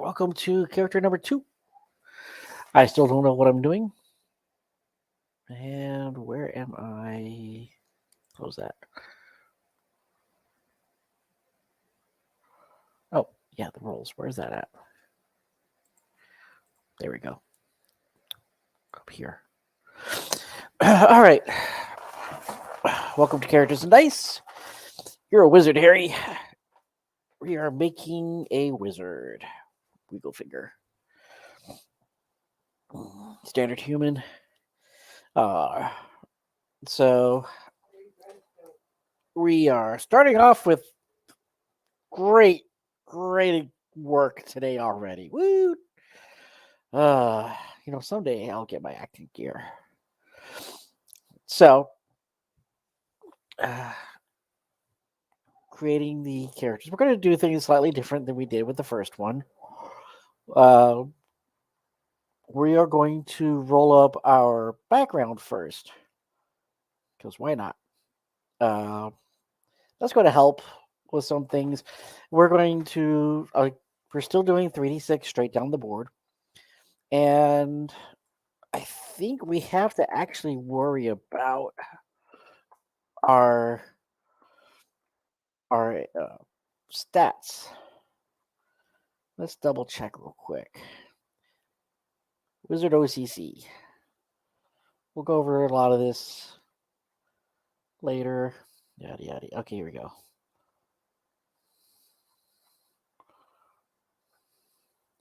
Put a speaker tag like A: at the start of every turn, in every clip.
A: welcome to character number 2. I still don't know what I'm doing. And where am I? Close that. Oh, yeah, the rolls. Where's that at? There we go. Up here. All right. Welcome to Characters and Dice. You're a wizard, Harry. We are making a wizard. We go figure. Standard human. So we are starting off with great work today already. Woo! Someday I'll get my acting gear. So, creating the characters. We're going to do things slightly different than we did with the first one. We are going to roll up our background first. Because why not? That's going to help with some things. We're going to... we're still doing 3d6 straight down the board. And I think we have to actually worry about our stats. Let's double check real quick. Wizard OCC. We'll go over a lot of this later. Yada yada. Okay, here we go.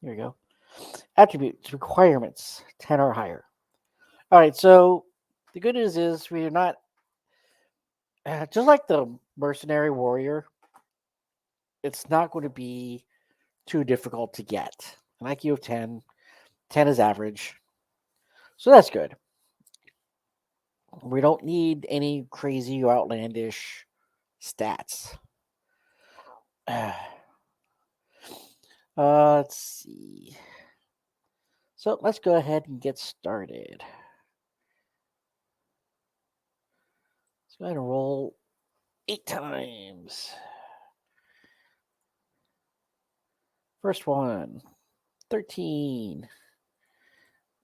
A: Here we go. Attributes, requirements, 10 or higher. All right, so the good news is we are not just like the mercenary warrior. It's not going to be too difficult to get. An IQ of 10. 10 is average. So that's good. We don't need any crazy or outlandish stats. Let's see. So let's go ahead and get started. Let's go ahead and roll 8 times. First one, 13.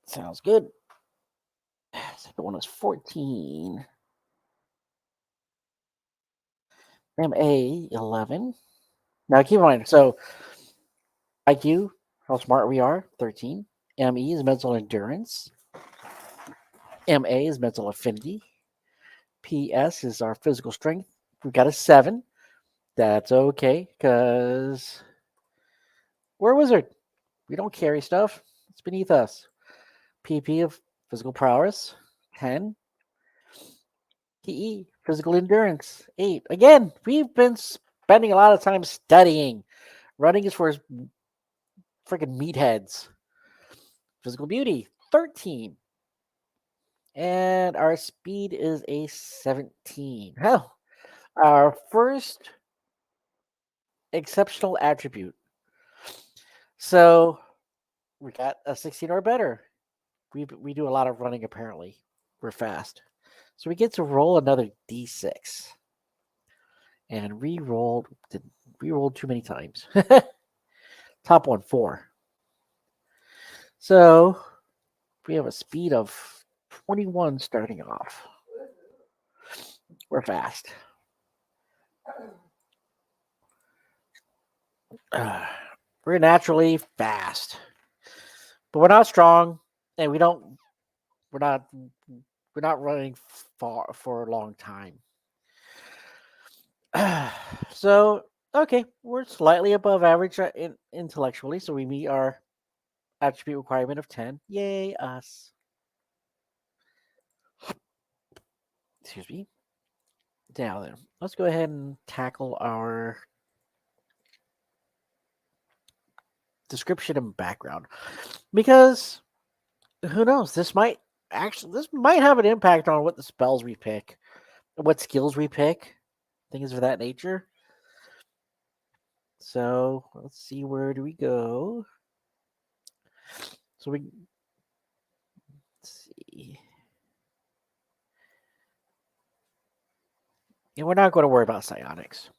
A: Sounds good. Second one is 14. MA 11. Now keep in mind, so IQ, how smart we are, 13. ME is mental endurance. MA is mental affinity. PS is our physical strength. We've got a 7. That's okay, because we're a wizard. We don't carry stuff. It's beneath us. PP of physical prowess, 10. PE, physical endurance, 8. Again, we've been spending a lot of time studying. Running is for freaking meatheads. Physical beauty, 13. And our speed is a 17. Hell, our first exceptional attribute. So we got a 16 or better. We do a lot of running apparently. We're fast. So we get to roll another d6. And re-rolled too many times. Top one, 4. So we have a speed of 21 starting off. We're fast. We're naturally fast. But we're not strong, and we're not running far for a long time. So, okay, we're slightly above average intellectually, so we meet our attribute requirement of 10. Yay, us. Excuse me. Now then, let's go ahead and tackle our description and background. Because who knows, this might have an impact on what the spells we pick, what skills we pick, things of that nature. So let's see, where do we go? So let's see. And we're not going to worry about psionics.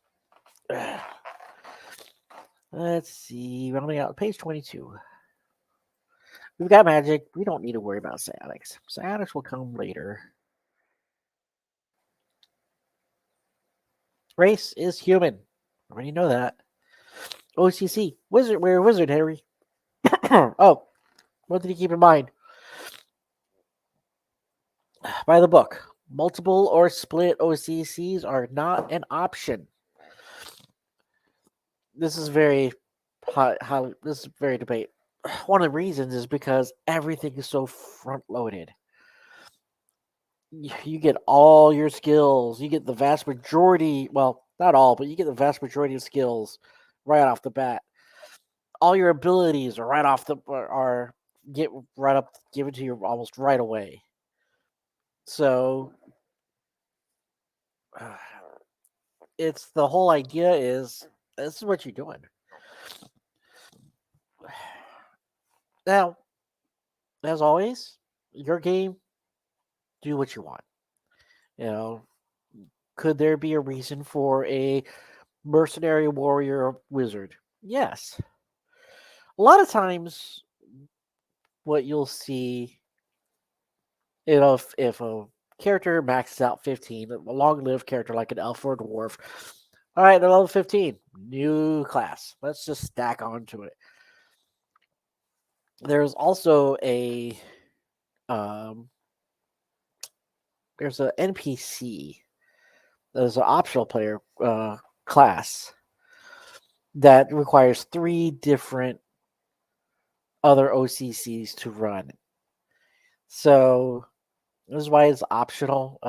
A: Let's see. Rounding out page 22. We've got magic. We don't need to worry about psionics. Psionics will come later. Race is human. Already know that. OCC. Wizard. We're a wizard, Henry. Oh, what did you keep in mind? By the book. Multiple or split OCCs are not an option. This is very this is very debate. One of the reasons is because everything is so front loaded. You get all your skills. You get the vast majority. Well, not all, but you get the vast majority of skills right off the bat. All your abilities are right off the are get right up given to you almost right away. So it's the whole idea is this is what you're doing. Now, as always, your game, do what you want. You know, could there be a reason for a mercenary warrior wizard? Yes. A lot of times, what you'll see, if a character maxes out 15, a long-lived character like an elf or a dwarf, all right, they're level 15, new class. Let's just stack onto it. There's also um, there's an NPC. There's an optional player class that requires 3 different other OCCs to run. So this is why it's optional.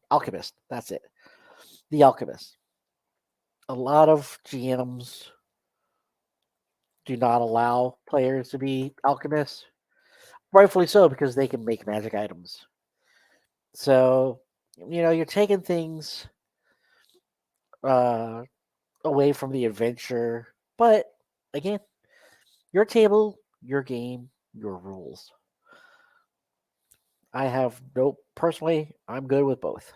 A: Alchemist, that's it. The Alchemist. A lot of GMs do not allow players to be alchemists. Rightfully so, because they can make magic items. So, you're taking things uh, away from the adventure. But again, your table, your game, your rules. I have no personally. I'm good with both.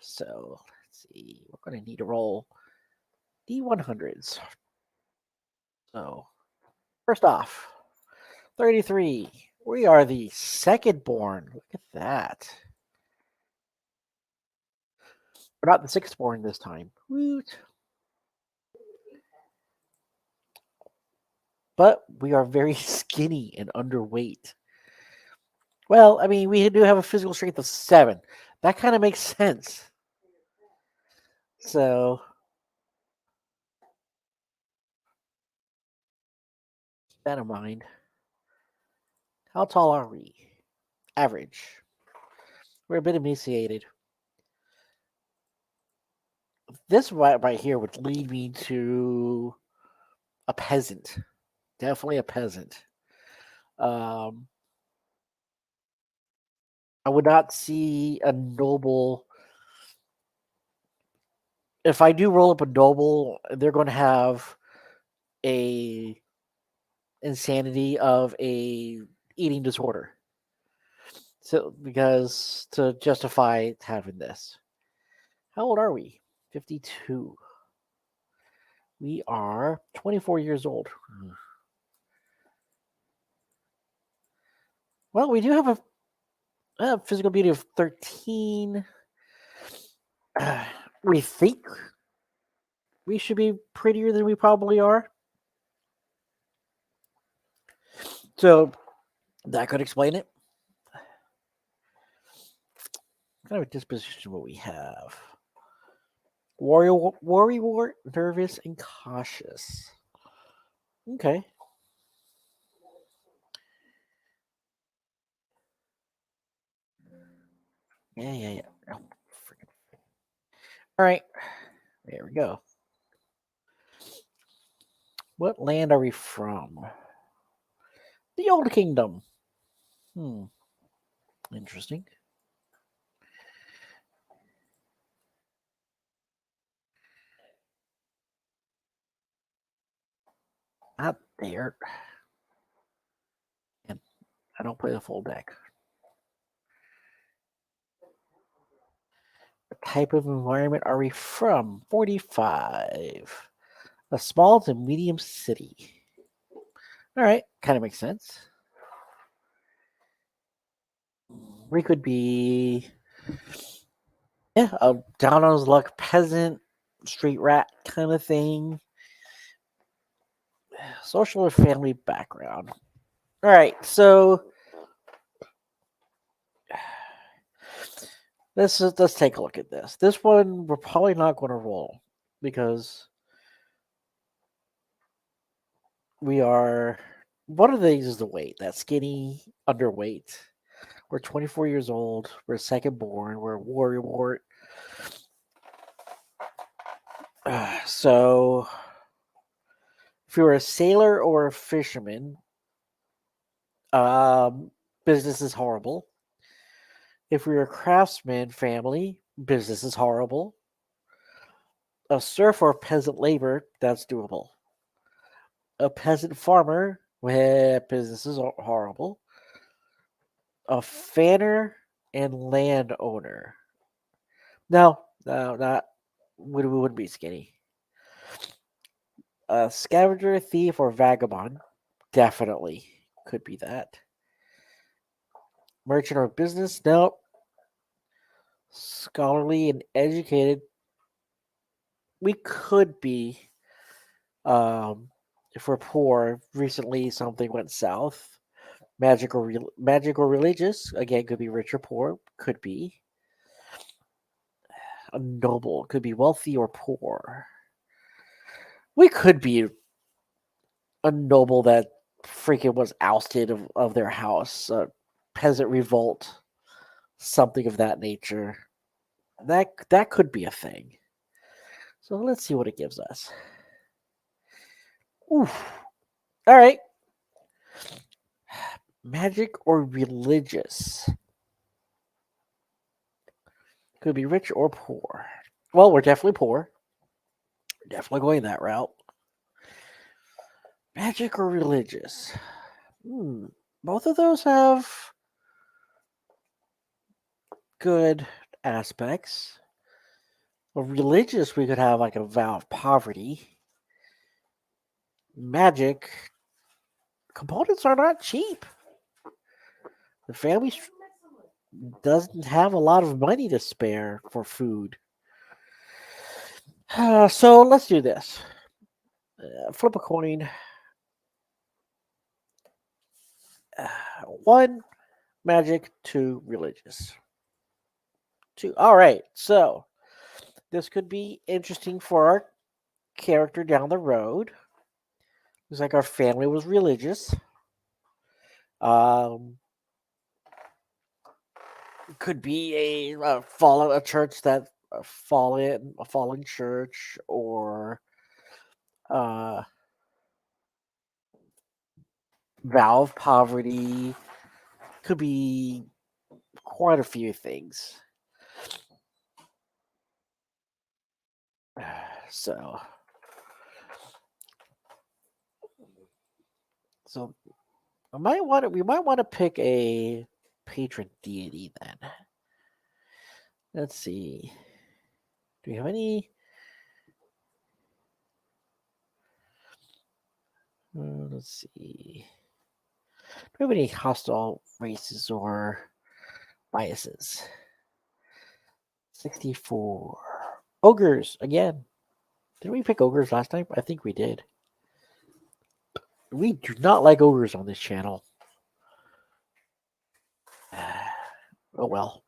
A: So let's see. We're going to need to roll D100s. So first off, 33. We are the second born. Look at that. We're not the sixth born this time. Woot. But we are very skinny and underweight. Well, I mean, we do have a physical strength of 7. That kind of makes sense. So keep that in mind. How tall are we? Average. We're a bit emaciated. This right here would lead me to a peasant. Definitely a peasant. Um, I would not see a noble. If I do roll up a noble, they're going to have a insanity of a eating disorder. So because to justify having this. How old are we? 52. We are 24 years old. Well, we do have a physical beauty of 13. We think we should be prettier than we probably are. So that could explain it. Kind of a disposition what we have. Warrior, nervous, and cautious. Okay. Yeah. Oh, all right. There we go. What land are we from? The Old Kingdom. Interesting. Not there. And I don't play the full deck. What type of environment are we from? 45. A small to medium city. All right, kind of makes sense. We could be, yeah, a down on his luck peasant, street rat kind of thing. Social or family background. All right, so let's take a look at this. This one we're probably not going to roll because we are. One of the things is the weight. That skinny, underweight. We're 24 years old. We're second born. We're a warrior wart. So, if you're a sailor or a fisherman, um, business is horrible. If you're a craftsman family, business is horrible. A serf or peasant labor, that's doable. A peasant farmer, business is horrible. A fanner and landowner. No, not we wouldn't be skinny. A scavenger, thief, or vagabond, definitely could be that. Merchant or business, no. Scholarly and educated, we could be. Um, if we're poor, recently something went south. Magic or religious, again, could be rich or poor. Could be a noble, could be wealthy or poor. We could be a noble that freaking was ousted of their house, a peasant revolt, something of that nature. That could be a thing. So let's see what it gives us. Oof. All right. Magic or religious. Could be rich or poor. Well, we're definitely poor. Definitely going that route. Magic or religious. Both of those have good aspects. Religious, we could have like a vow of poverty. Magic components are not cheap. The family doesn't have a lot of money to spare for food. So let's do this. Flip a coin. Uh, One magic, two religious. Two. All right. So this could be interesting for our character down the road. Looks like our family was religious. Um, could be a church that a fallen church, or uh, vow of poverty. Could be quite a few things. So, so we might want to pick a patron deity then. Let's see. Do we have any? Let's see. Do we have any hostile races or biases? 64. Ogres again. Did we pick ogres last time? I think we did. We do not like ogres on this channel. Oh well.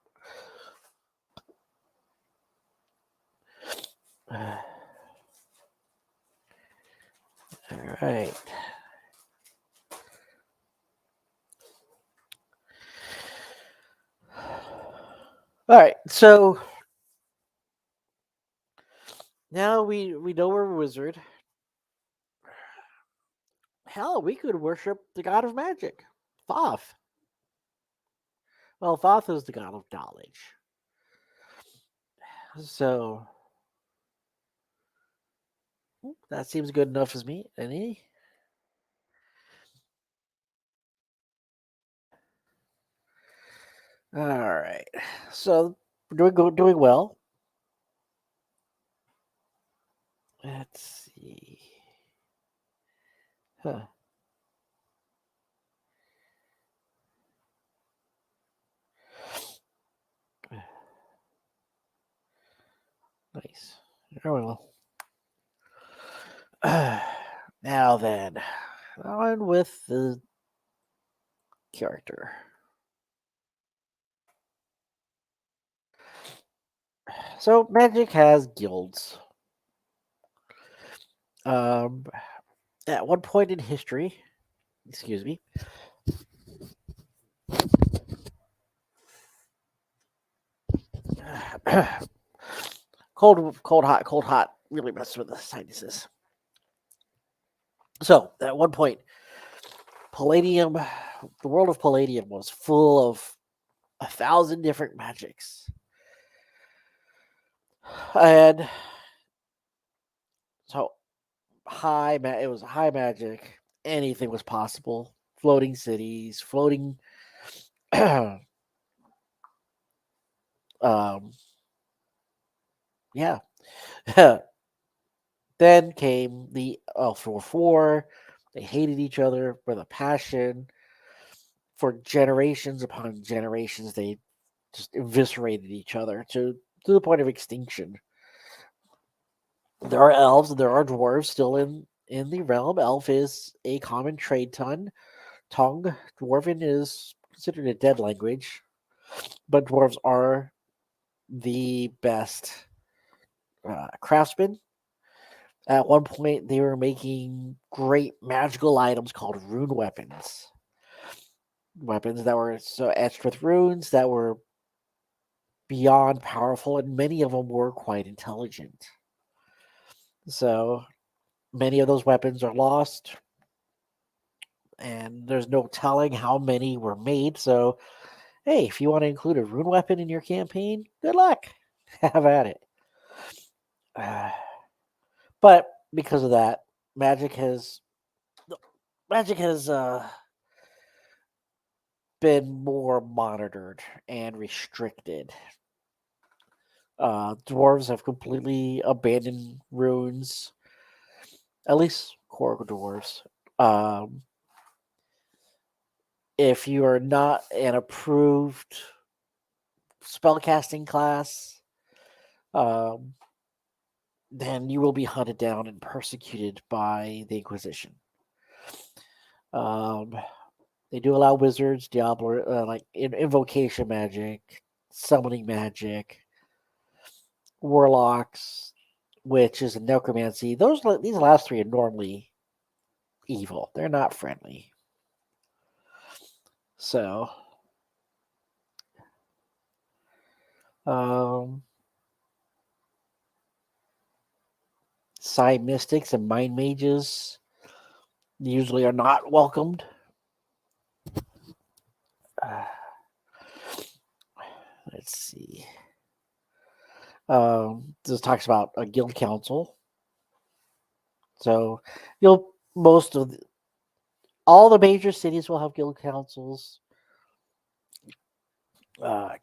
A: All right. All right. So now we know we're a wizard. Hell, we could worship the god of magic, Thoth. Well, Thoth is the god of knowledge. So that seems good enough as me. Any? All right. So doing well. Let's see. Huh, nice. Oh well. Now then, on with the character. So magic has guilds. Um, at one point in history, excuse me, cold, hot, really messes with the sinuses. So at one point, Palladium, the world of Palladium was full of 1,000 different magics, and so it was high magic. Anything was possible. Floating cities, floating. um, yeah. Then came the L44. They hated each other with a passion. For generations upon generations, they just eviscerated each other to the point of extinction. There are elves and there are dwarves still in the realm. Elf is a common trade tongue. Dwarven is considered a dead language, but dwarves are the best craftsmen. At one point, they were making great magical items called rune weapons. Weapons that were so etched with runes that were beyond powerful, and many of them were quite intelligent. So many of those weapons are lost, and there's no telling how many were made. So, hey, if you want to include a rune weapon in your campaign, good luck. Have at it. Uh, but because of that, magic has magic has been more monitored and restricted. Dwarves have completely abandoned runes, at least core dwarves. Um, if you are not an approved spellcasting class, um, then you will be hunted down and persecuted by the Inquisition. Um, they do allow wizards, Diablo, like invocation magic, summoning magic, warlocks, witches, and necromancy. These last three are normally evil. They're not friendly. So, um, psi mystics and mind mages usually are not welcomed. Uh, let's see. This talks about a guild council. So you'll most of the, all the major cities will have guild councils.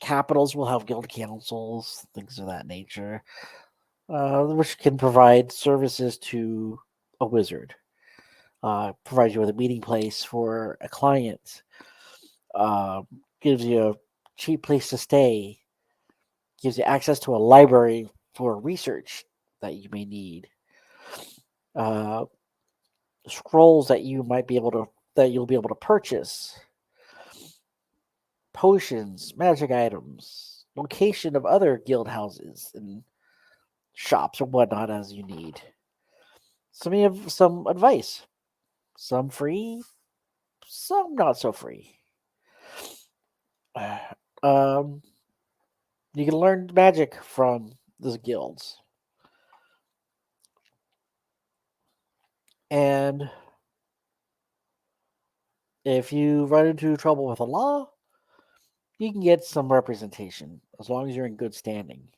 A: Capitals will have guild councils, things of that nature, which can provide services to a wizard. Provides you with a meeting place for a client. Uh, gives you a cheap place to stay. Gives you access to a library for research that you may need. Uh, Scrolls that you'll be able to purchase, potions, magic items, location of other guild houses and shops or whatnot as you need. Some advice, some free, some not so free. Um, you can learn magic from these guilds, and if you run into trouble with the law, you can get some representation as long as you're in good standing.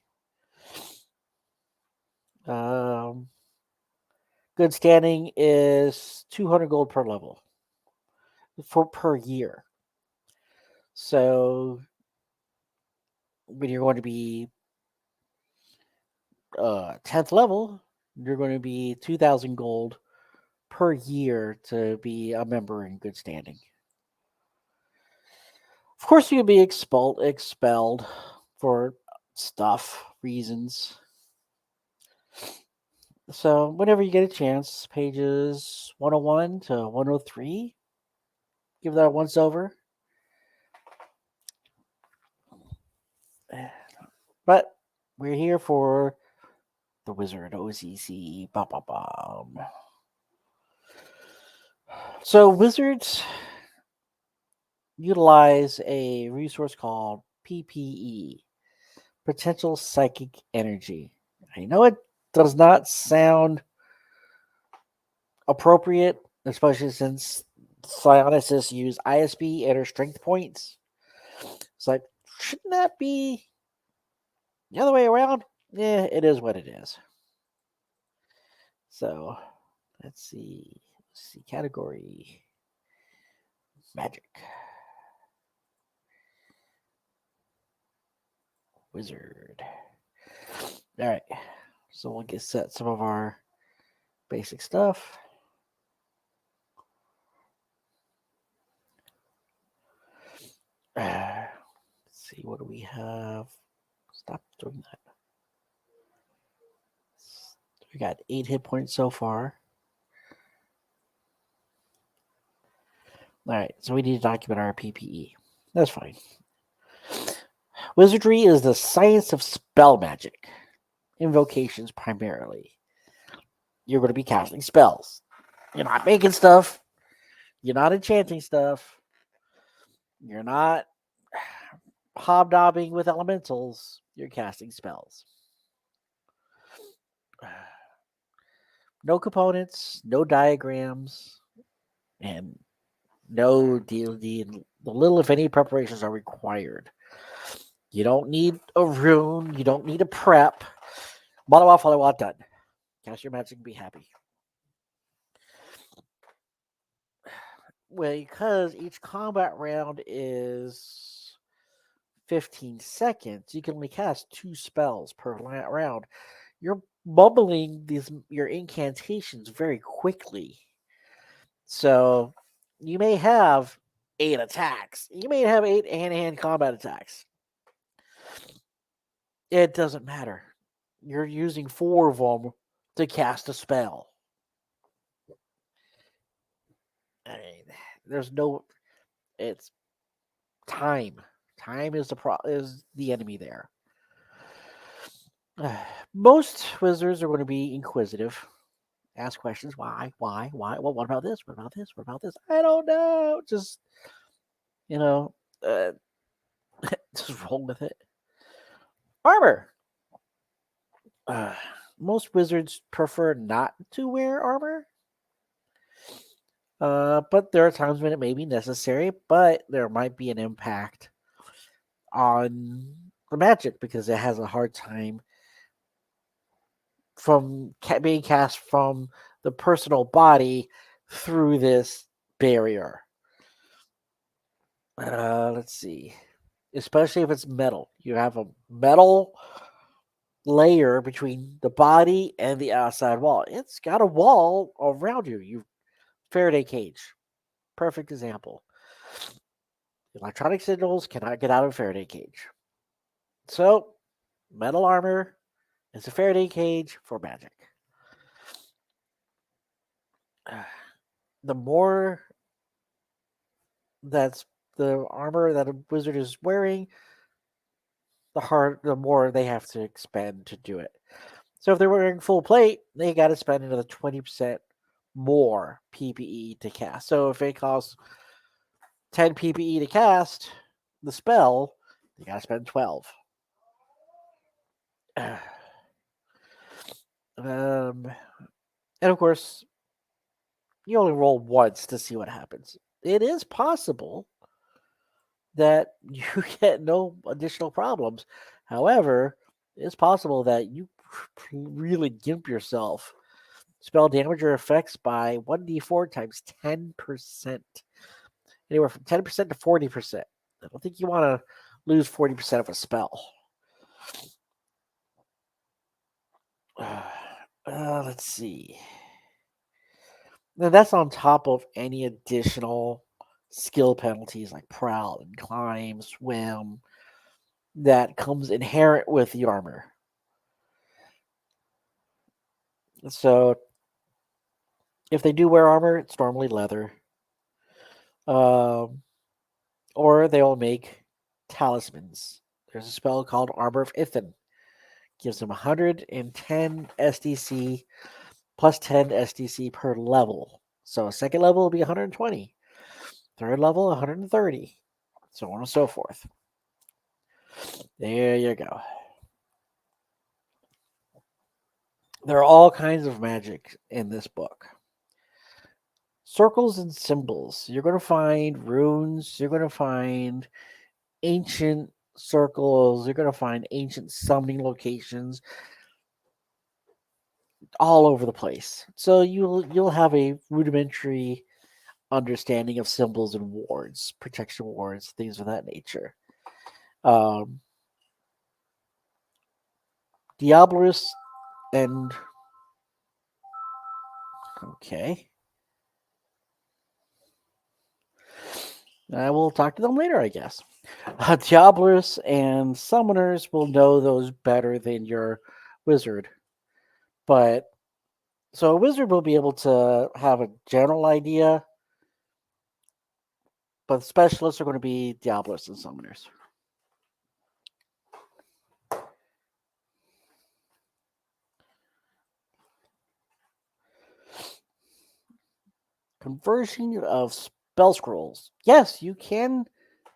A: Um, Good standing is 200 gold per level for per year. So when you're going to be 10th level, you're going to be 2,000 gold per year to be a member in good standing. Of course, you can be expelled for reasons. So, whenever you get a chance, pages 101 to 103, give that a once over. But we're here for the Wizard OCC. Bah, bah, bah. So, Wizards utilize a resource called PPE, Potential Psychic Energy. I know it does not sound appropriate, especially since psionicists use ISB and her strength points. It's like, shouldn't that be the other way around? Yeah, it is what it is. So, let's see. Category Magic. Wizard. All right. So we'll get set some of our basic stuff. Let's see, what do we have? Stop doing that. We got 8 hit points so far. All right, so we need to document our PPE. That's fine. Wizardry is the science of spell magic, invocations primarily. You're going to be casting spells. You're not making stuff. You're not enchanting stuff. You're not hobnobbing with elementals. You're casting spells. No components, no diagrams, and no the little, if any, preparations are required. You don't need a rune. You don't need a prep. Bottom follow out done. Cast your magic and be happy. Well, because each combat round is 15 seconds, you can only cast 2 spells per round. You're bubbling your incantations very quickly. So you may have 8 attacks. You may have 8 hand-to-hand combat attacks. It doesn't matter. You're using 4 of them to cast a spell. I mean, there's no. It's time. Time is the enemy there. Most wizards are going to be inquisitive. Ask questions. Why? Well, what about this? What about this? What about this? I don't know. Just, you know, just roll with it. Armor. Most wizards prefer not to wear armor. But there are times when it may be necessary, but there might be an impact on the magic because it has a hard time from being cast from the personal body through this barrier. Let's see. Especially if it's metal. You have a metal layer between the body and the outside wall. It's got a wall around you. You Faraday cage. Perfect example. Electronic signals cannot get out of a Faraday cage. So, metal armor is a Faraday cage for magic. The more that's the armor that a wizard is wearing, the more they have to expend to do it. So if they're wearing full plate, they got to spend another 20% more PPE to cast. So if it costs 10 PPE to cast the spell, they got to spend 12. And of course, you only roll once to see what happens. It is possible that you get no additional problems. However, it's possible that you really gimp yourself. Spell damage or effects by 1d4 times 10%. Anywhere from 10% to 40%. I don't think you want to lose 40% of a spell. Let's see. Now, that's on top of any additional skill penalties like prowl and climb, swim, that comes inherent with the armor. So if they do wear armor, it's normally leather. Um, or they'll make talismans. There's a spell called Armor of Ithin. Gives them 110 SDC plus 10 SDC per level. So a second level will be 120. Third level, 130. So on and so forth. There you go. There are all kinds of magic in this book. Circles and symbols. You're going to find runes. You're going to find ancient circles. You're going to find ancient summoning locations all over the place. So you'll have a rudimentary understanding of symbols and wards, protection wards, things of that nature. Um, Diabolus and okay, I will talk to them later, I guess. Diabolus and summoners will know those better than your wizard, but so a wizard will be able to have a general idea, but specialists are going to be Diabolus and summoners. Conversion of spell scrolls. Yes, you can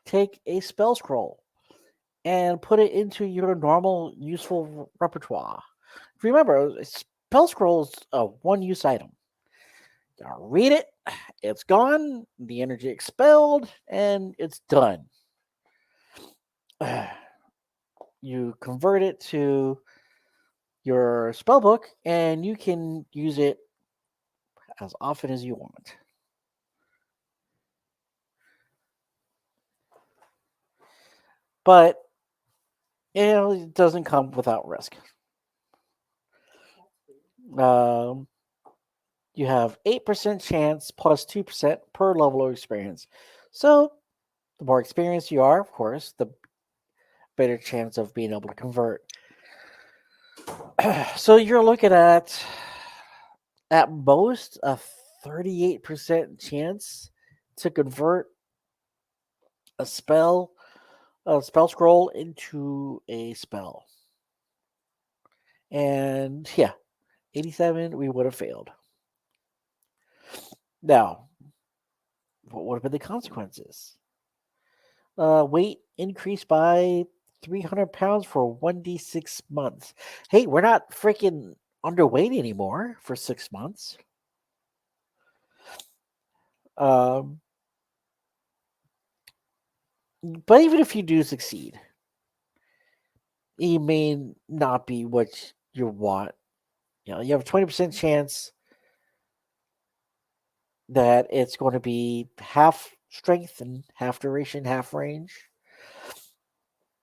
A: take a spell scroll and put it into your normal useful repertoire. Remember, spell scrolls a one use item. Read it, it's gone, the energy expelled, and it's done. You convert it to your spell book, and you can use it as often as you want. But it doesn't come without risk. Um, you have 8% chance plus 2% per level of experience. So the more experienced you are, of course, the better chance of being able to convert. So you're looking at most a 38% chance to convert a spell scroll into a spell. And yeah, 87 we would have failed. Now, what would have been the consequences? Weight increased by 300 pounds for 1d6 months. Hey, we're not freaking underweight anymore for 6 months. Um, but even if you do succeed, it may not be what you want. You have a 20% chance that it's going to be half strength and half duration, half range.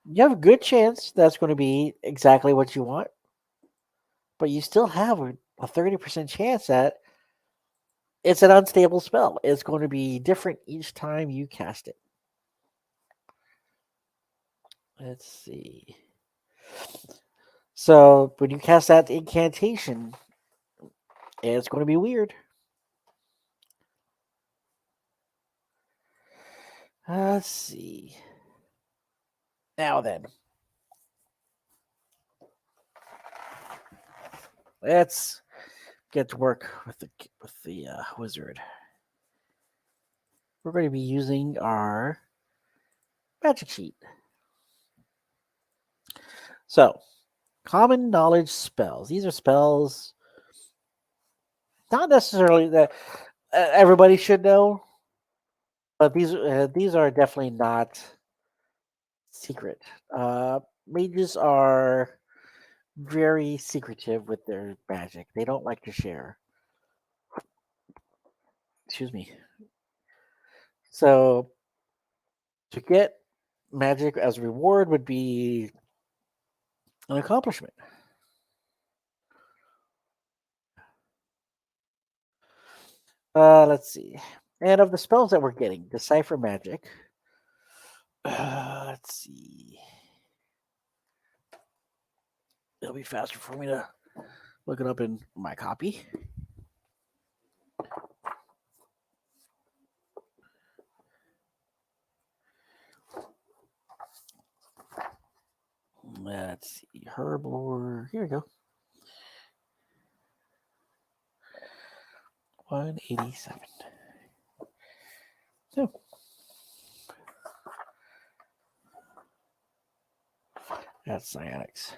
A: You have a good chance that's going to be exactly what you want, but you still have a 30% chance that it's an unstable spell. It's going to be different each time you cast it. Let's see. So when you cast that incantation, it's going to be weird. Let's see. Now then, let's get to work with the wizard. We're going to be using our magic sheet. So, common knowledge spells. These are spells not necessarily that everybody should know, but these are definitely not secret. Mages are very secretive with their magic. They don't like to share. Excuse me. So to get magic as a reward would be an accomplishment. Let's see. And of the spells that we're getting, Decipher Magic. Let's see. It'll be faster for me to look it up in my copy. Let's see. Herblore. Here we go. 187. So, that's Cyanics.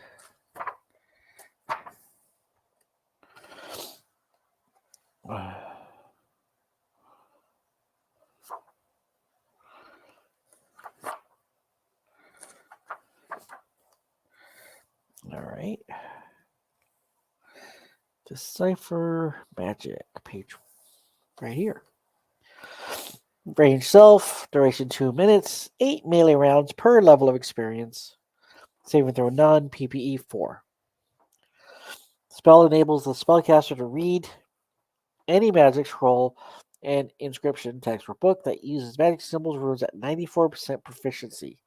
A: All right. Decipher Magic. Page right here. Range self, duration 2 minutes, 8 melee rounds per level of experience. Saving throw none, PPE 4. Spell enables the spellcaster to read any magic scroll and inscription, text, or book that uses magic symbols runes at 94% proficiency.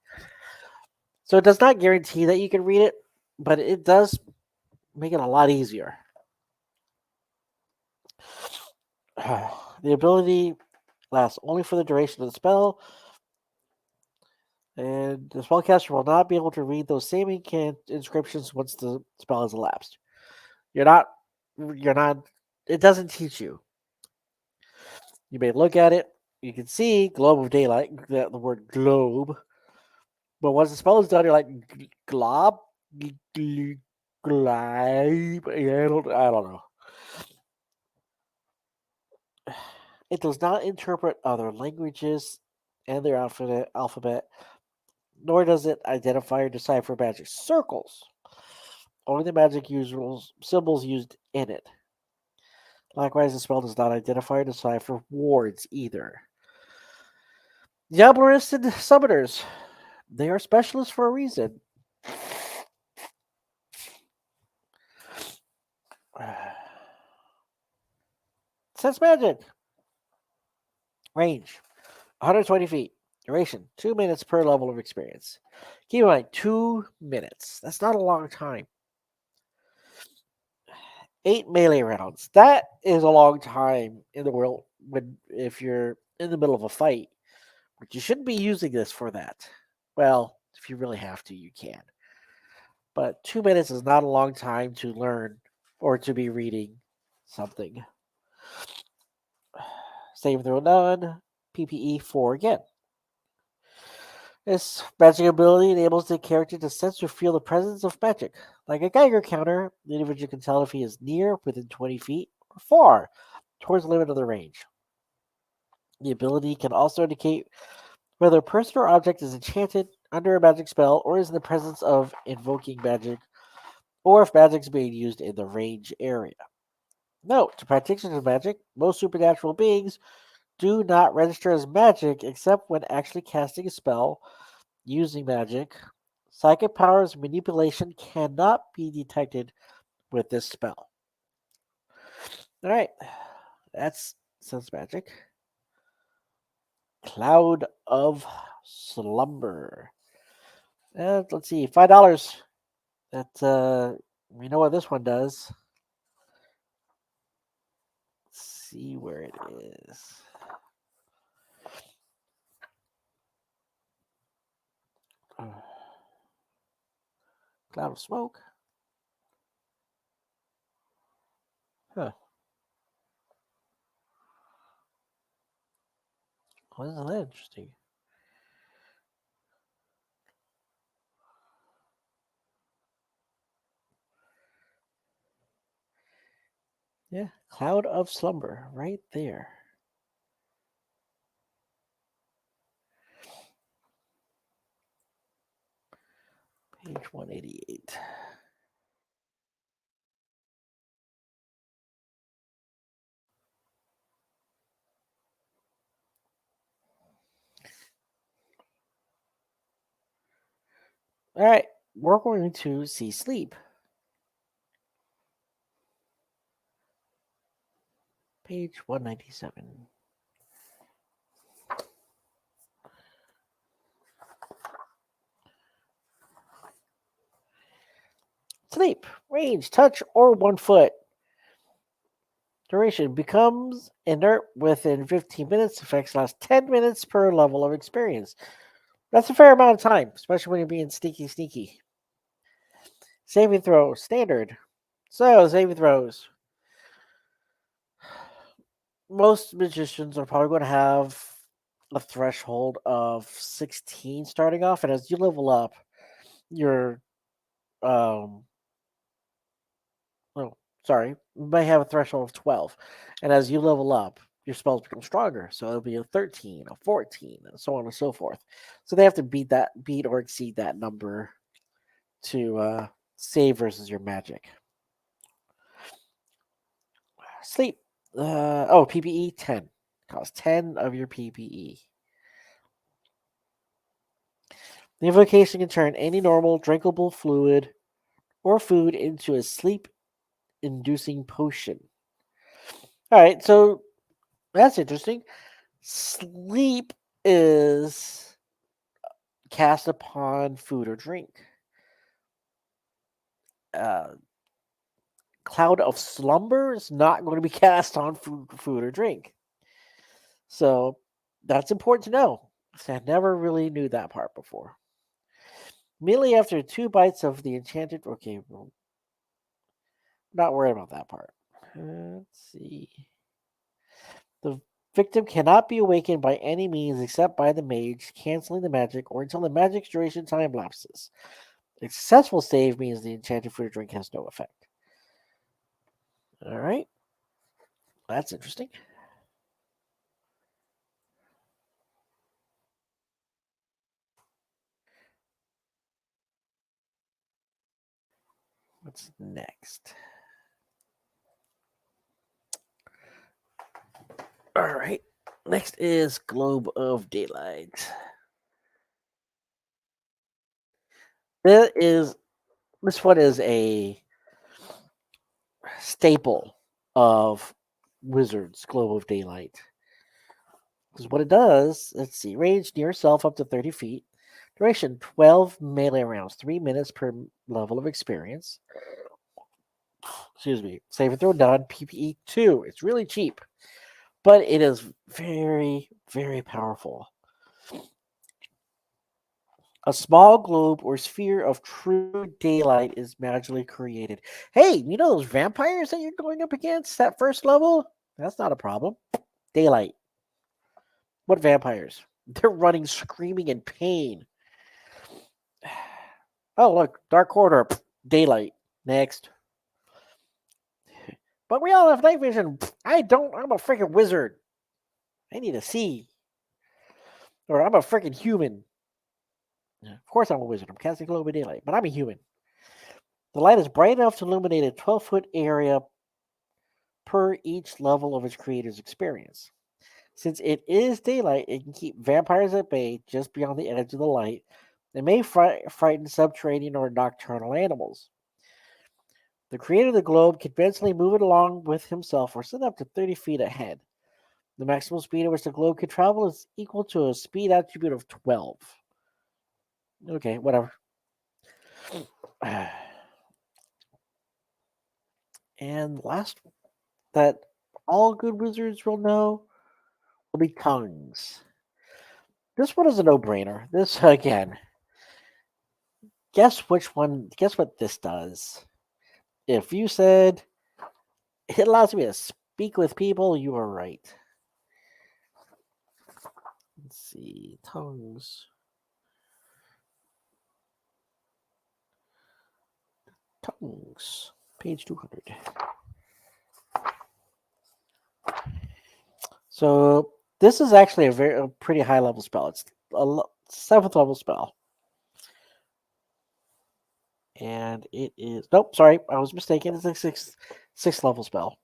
A: So it does not guarantee that you can read it, but it does make it a lot easier. The ability lasts only for the duration of the spell, and the spellcaster will not be able to read those same inscriptions once the spell has elapsed. You're not. It doesn't teach you. You may look at it. You can see globe of daylight. The word globe. But once the spell is done, you're like glob, glib. I don't know. It does not interpret other languages and their alphabet, nor does it identify or decipher magic circles. Only the magic symbols used in it. Likewise, the spell does not identify or decipher wards either. Diablerists and summoners. They are specialists for a reason. Sense magic. Range 120 feet. Duration 2 minutes per level of experience. Keep in mind, 2 minutes. That's not a long time. 8 melee rounds. That is a long time in the world if you're in the middle of a fight. But you shouldn't be using this for that. Well, if you really have to, you can. But 2 minutes is not a long time to learn or to be reading something. Save throw none. PPE 4 again. This magic ability enables the character to sense or feel the presence of magic. Like a Geiger counter, the individual can tell if he is near, within 20 feet, or far, towards the limit of the range. The ability can also indicate whether a person or object is enchanted, under a magic spell, or is in the presence of invoking magic, or if magic is being used in the range area. Note, to practitioners of magic, most supernatural beings do not register as magic except when actually casting a spell using magic. Psychic powers manipulation cannot be detected with this spell. All right, that's sense magic. Cloud of Slumber. And let's see, $5. That we know what this one does. Let's see where it is. Cloud of smoke. Huh. Well, isn't that interesting? Yeah, Cloud of Slumber, right there. Page 188. All right, we're going to see sleep. Page 197. Sleep, range, touch, or 1 foot. Duration becomes inert within 15 minutes. Effects last 10 minutes per level of experience. That's a fair amount of time, especially when you're being sneaky. Saving throw, standard. So, saving throws. Most magicians are probably going to have a threshold of 16 starting off, and as you level up, your um oh sorry, you may have a threshold of 12, and as you level up, your spells become stronger. So it'll be a 13, a 14, and so on and so forth. So they have to beat or exceed that number to save versus your magic. Sleep. PPE 10. Cost 10 of your PPE. The invocation can turn any normal drinkable fluid or food into a sleep inducing potion. All right, so that's interesting. Sleep is cast upon food or drink. Uh, Cloud of Slumber is not going to be cast on food or drink. So that's important to know. I never really knew that part before. Immediately after 2 bites of the enchanted. Okay, well, not worried about that part. Let's see. The victim cannot be awakened by any means except by the mage canceling the magic or until the magic's duration time lapses. A successful save means the enchanted food or drink has no effect. All right. That's interesting. What's next? All right. Next is Globe of Daylight. This one is a staple of Wizards, Globe of Daylight. Because what it does, let's see, range near self up to 30 feet. Duration 12 melee rounds, 3 minutes per level of experience. Excuse me. Save and throw done. PPE 2. It's really cheap, but it is very, very powerful. A small globe or sphere of true daylight is magically created. Hey, you know those vampires that you're going up against at first level? That's not a problem. Daylight. What vampires? They're running screaming in pain. Oh, look, dark corridor. Daylight. Next. But we all have night vision. I don't. I'm a freaking wizard. I need to see. Or I'm a freaking human. Of course I'm a wizard. I'm casting globe of daylight, but I'm a human. The light is bright enough to illuminate a 12-foot area per each level of its creator's experience. Since it is daylight, it can keep vampires at bay just beyond the edge of the light and may frighten subterranean or nocturnal animals. The creator of the globe can eventually move it along with himself or send up to 30 feet ahead. The maximum speed at which the globe can travel is equal to a speed attribute of 12. Okay, whatever. And last that all good wizards will know will be tongues. This one is a no-brainer. This again. Guess which one? Guess what this does? If you said it allows me to speak with people, you are right. Let's see. Tongues. Tongues. Page 200. So this is actually a pretty high level spell. It's a 7th level spell. And it is sorry, I was mistaken. It's a sixth level spell.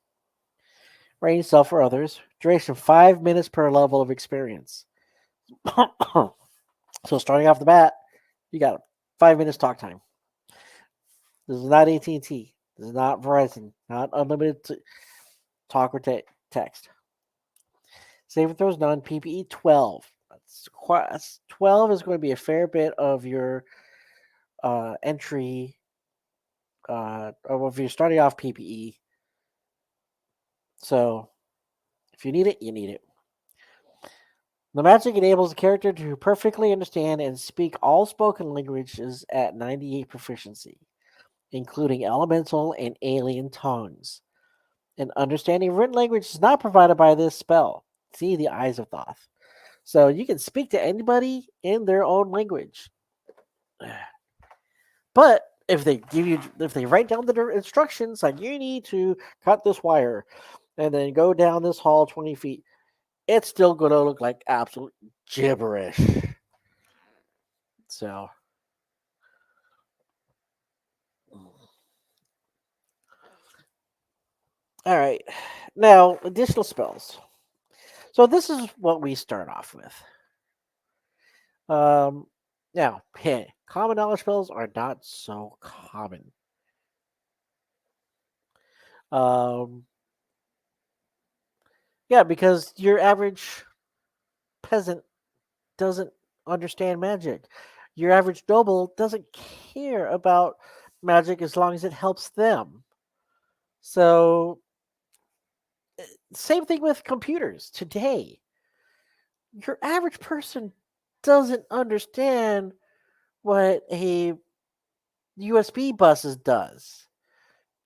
A: Range self or others. Duration 5 minutes per level of experience. So starting off the bat, you got 5 minutes talk time. This is not AT&T. This is not Verizon. Not unlimited talk or text. Saving throws none. PPE 12. 12 is going to be a fair bit of your entry. Or if you're starting off PPE. So if you need it, you need it. The magic enables the character to perfectly understand and speak all spoken languages at 98 proficiency, including elemental and alien tongues. And understanding written language is not provided by this spell. See the Eyes of Thoth. So you can speak to anybody in their own language. But if they write down the instructions, like you need to cut this wire and then go down this hall 20 feet, it's still going to look like absolute gibberish. So, all right. Now, additional spells. So this is what we start off with. Now, hey, common knowledge spells are not so common. Um, yeah, because your average peasant doesn't understand magic. Your average noble doesn't care about magic as long as it helps them. So, same thing with computers today. Your average person doesn't understand what a USB buses does.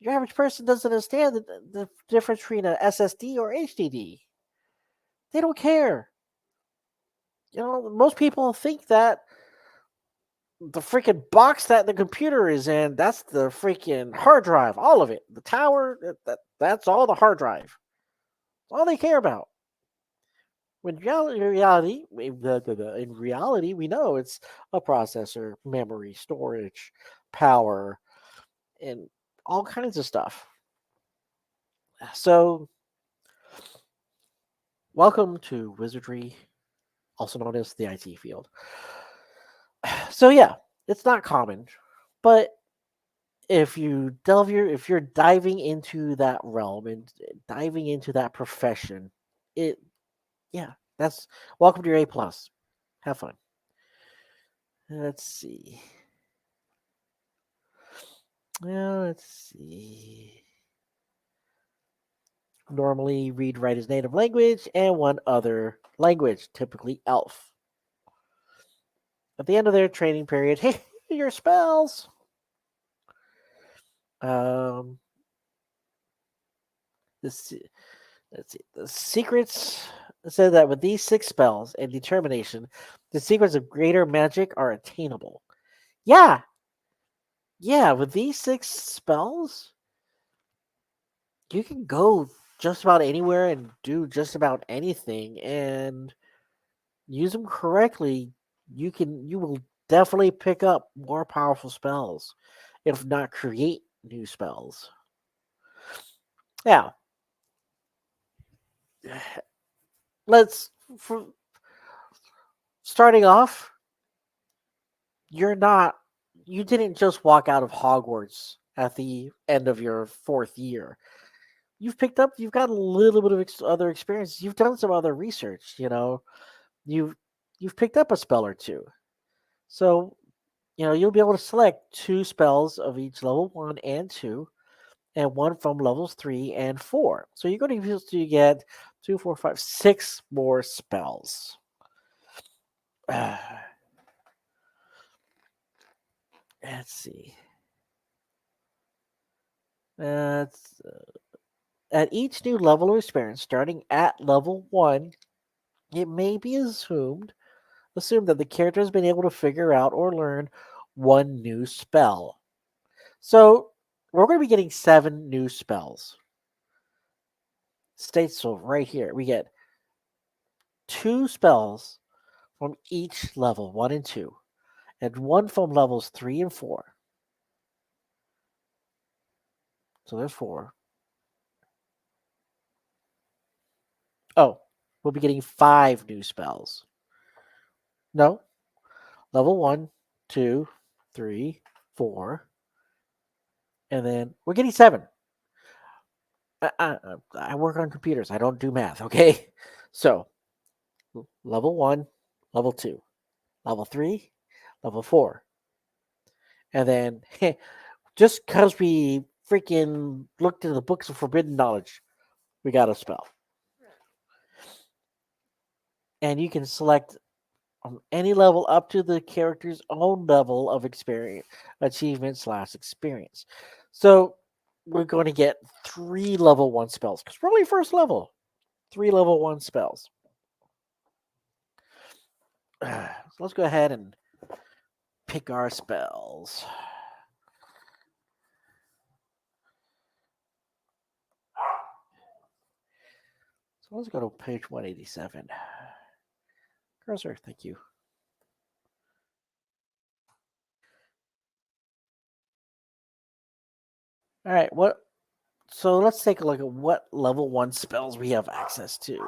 A: Your average person doesn't understand the difference between an SSD or HDD. They don't care. Most people think that the freaking box that the computer is in, that's the freaking hard drive, all of it. The tower, that's all the hard drive. That's all they care about. When in reality, we know it's a processor, memory, storage, power, and all kinds of stuff. So, welcome to Wizardry, also known as the IT field. So yeah, it's not common, but if you're diving into that realm and diving into that profession, it yeah, that's welcome to your A+. Have fun. Let's see. Let's see. Normally read write his native language and one other language, typically elf. At the end of their training period, hey, your spells. Um, this let's see. The secrets said that with these 6 spells and determination, the secrets of greater magic are attainable. Yeah, yeah. With these 6 spells, you can go just about anywhere and do just about anything, and use them correctly. You will definitely pick up more powerful spells, if not create new spells. Yeah. Let's for starting off, you're not you didn't just walk out of Hogwarts at the end of your 4th year. You've got a little bit of other experience. You've done some other research, You've you've picked up a spell or two. So, you'll be able to select 2 spells of each level 1 and 2 and one from levels 3 and 4. So you're going to be able to get 2, 4, 5, 6 more spells. Let's see. That's At each new level of experience, starting at level 1, it may be assumed that the character has been able to figure out or learn one new spell. So we're going to be getting 7 new spells. States so right here. We get 2 spells from each level, 1 and 2, and 1 from levels 3 and 4. So there's 4. Oh, we'll be getting 5 new spells. No, level 1, 2, 3, 4, and then we're getting 7. I work on computers. I don't do math. Okay, so level 1, level 2, level 3, level 4, and then just because we freaking looked in the books of forbidden knowledge, we got a spell, and you can select on any level up to the character's own level of experience, achievement slash experience. So we're going to get 3 level 1 spells because we're only first level. 3 level 1 spells. So let's go ahead and pick our spells. So let's go to page 187. Cursor, thank you. All right, so let's take a look at what level 1 spells we have access to.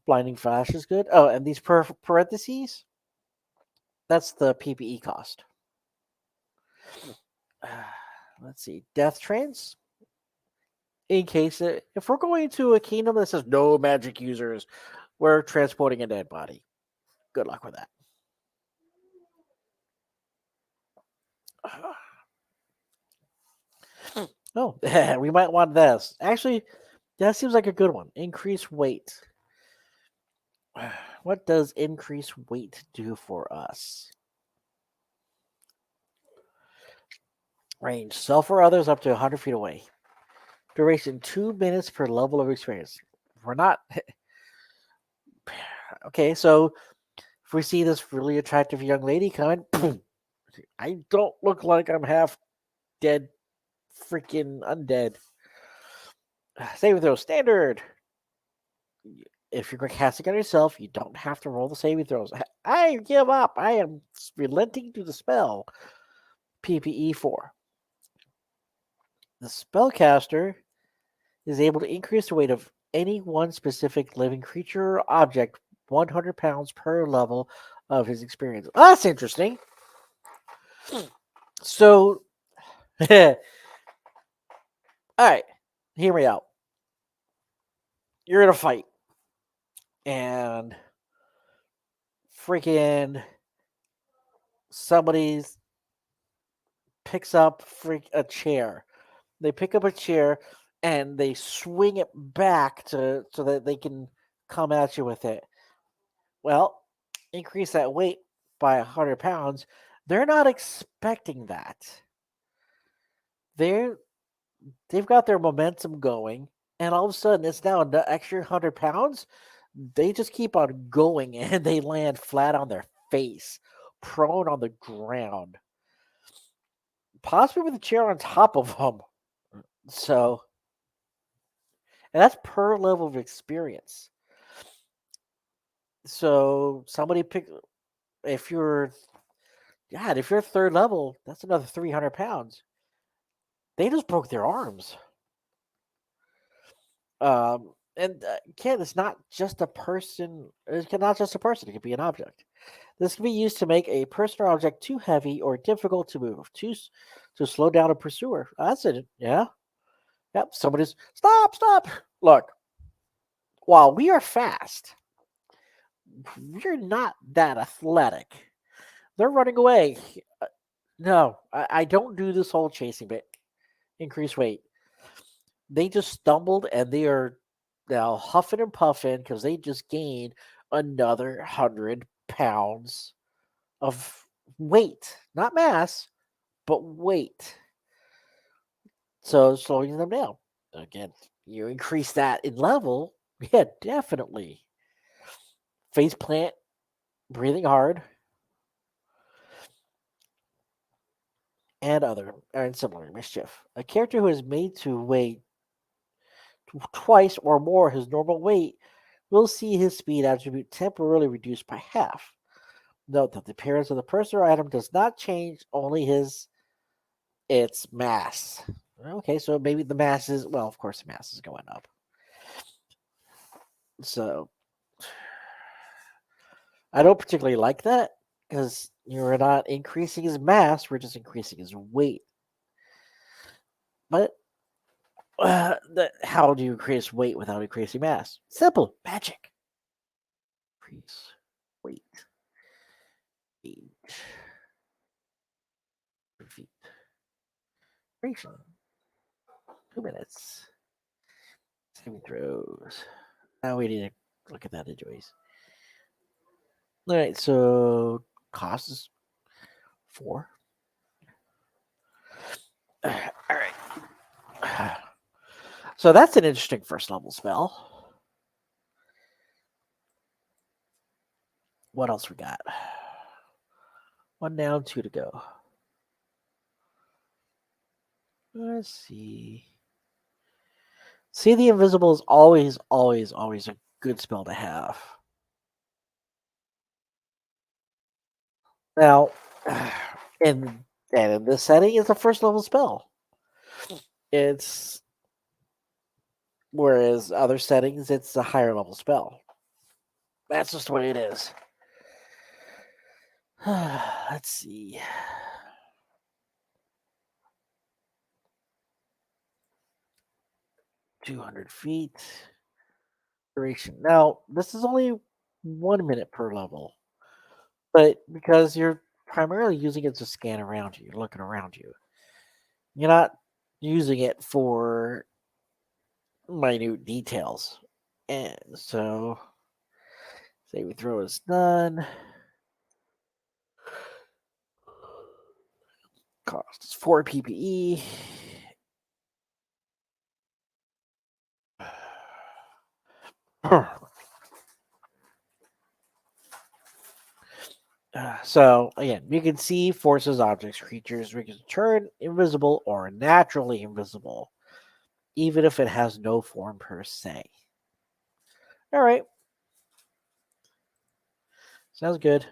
A: Blinding Flash is good. Oh, and these parentheses, that's the PPE cost. Let's see. Death Trance. In case if we're going to a kingdom that says no magic users, we're transporting a dead body. Good luck with that. Oh, we might want this. Actually, that seems like a good one. Increase weight. What does increase weight do for us? Range. Self or others up to 100 feet away. Duration 2 minutes per level of experience. We're not. Okay, so if we see this really attractive young lady coming, I don't look like I'm half dead, freaking undead. Saving throw standard. If you're casting on yourself, you don't have to roll the saving throws. I give up. I am relenting to the spell. PPE 4. The spellcaster is able to increase the weight of any one specific living creature or object 100 pounds per level of his experience. Oh, that's interesting. So, all right, hear me out. You're in a fight, and freaking somebody picks up a chair. They pick up a chair and they swing it back so that they can come at you with it. Well, increase that weight by 100 pounds. They're not expecting that. They're they've got their momentum going, and all of a sudden it's now an extra 100 pounds. They just keep on going and they land flat on their face, prone on the ground, possibly with a chair on top of them. So, and that's per level of experience. So somebody pick if you're God, if you're third level, that's another 300 pounds. They just broke their arms. And again, it's not just a person. It's not just a person. It could be an object. This can be used to make a person or object too heavy or difficult to move, to slow down a pursuer. That's it. Yeah. Yep. Somebody's stop. Look, while we are fast, we're not that athletic. They're running away. No, I don't do this whole chasing bit. Increase weight. They just stumbled and they are now huffing and puffing because they just gained another 100 pounds of weight. Not mass, but weight. So slowing them down. Again, you increase that in level. Yeah, definitely. Face plant, breathing hard, and similar mischief. A character who is made to weigh twice or more his normal weight will see his speed attribute temporarily reduced by half. Note that the appearance of the person or item does not change, only its mass. Okay, so maybe the mass is of course the mass is going up. So I don't particularly like that because you're not increasing his mass, we're just increasing his weight. But How do you increase weight without increasing mass? Simple magic. Increase weight. Age. Feet. Duration. 2 minutes. Saving throws. Now we need to look at that anyways. All right, so cost is 4. All right. So that's an interesting first level spell. What else we got? 1 down, 2 to go. Let's see. See the invisible is always, always, always a good spell to have. Now, in and in this setting, it's a first level spell. It's whereas other settings, it's a higher level spell. That's just the way it is. Let's see. 200 feet. Duration. Now, this is only 1 minute per level, but because you're primarily using it to scan around you, you're looking around you. You're not using it for minute details. And so, say we throw is done. Costs 4 PPE. So again, you can see forces, objects, creatures, we can turn invisible or naturally invisible, even if it has no form per se. All right, sounds good.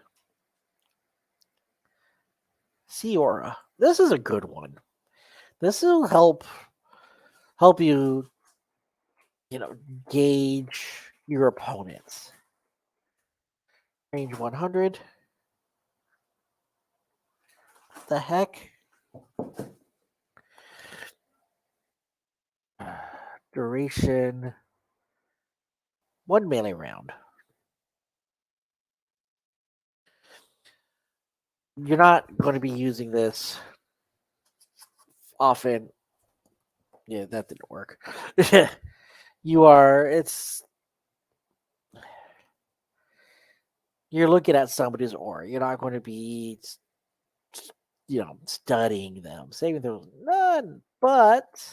A: Sea aura. This is a good one. This will help you, you know, gauge your opponents. Range 100. What the heck? Duration 1 melee round. You're not going to be using this often. Yeah, that didn't work. you are. It's you're looking at somebody's aura. You're not going to be, studying them, saving them. None. But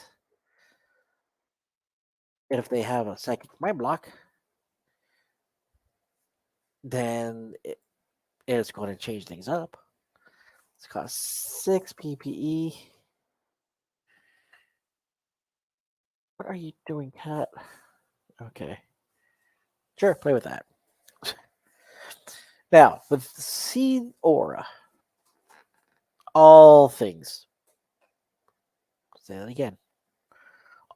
A: if they have a psychic mind block, then it's going to change things up. It's cost 6 PPE. What are you doing, cat? Okay. Sure, play with that. Now, with Seed Aura, all things. Say that again.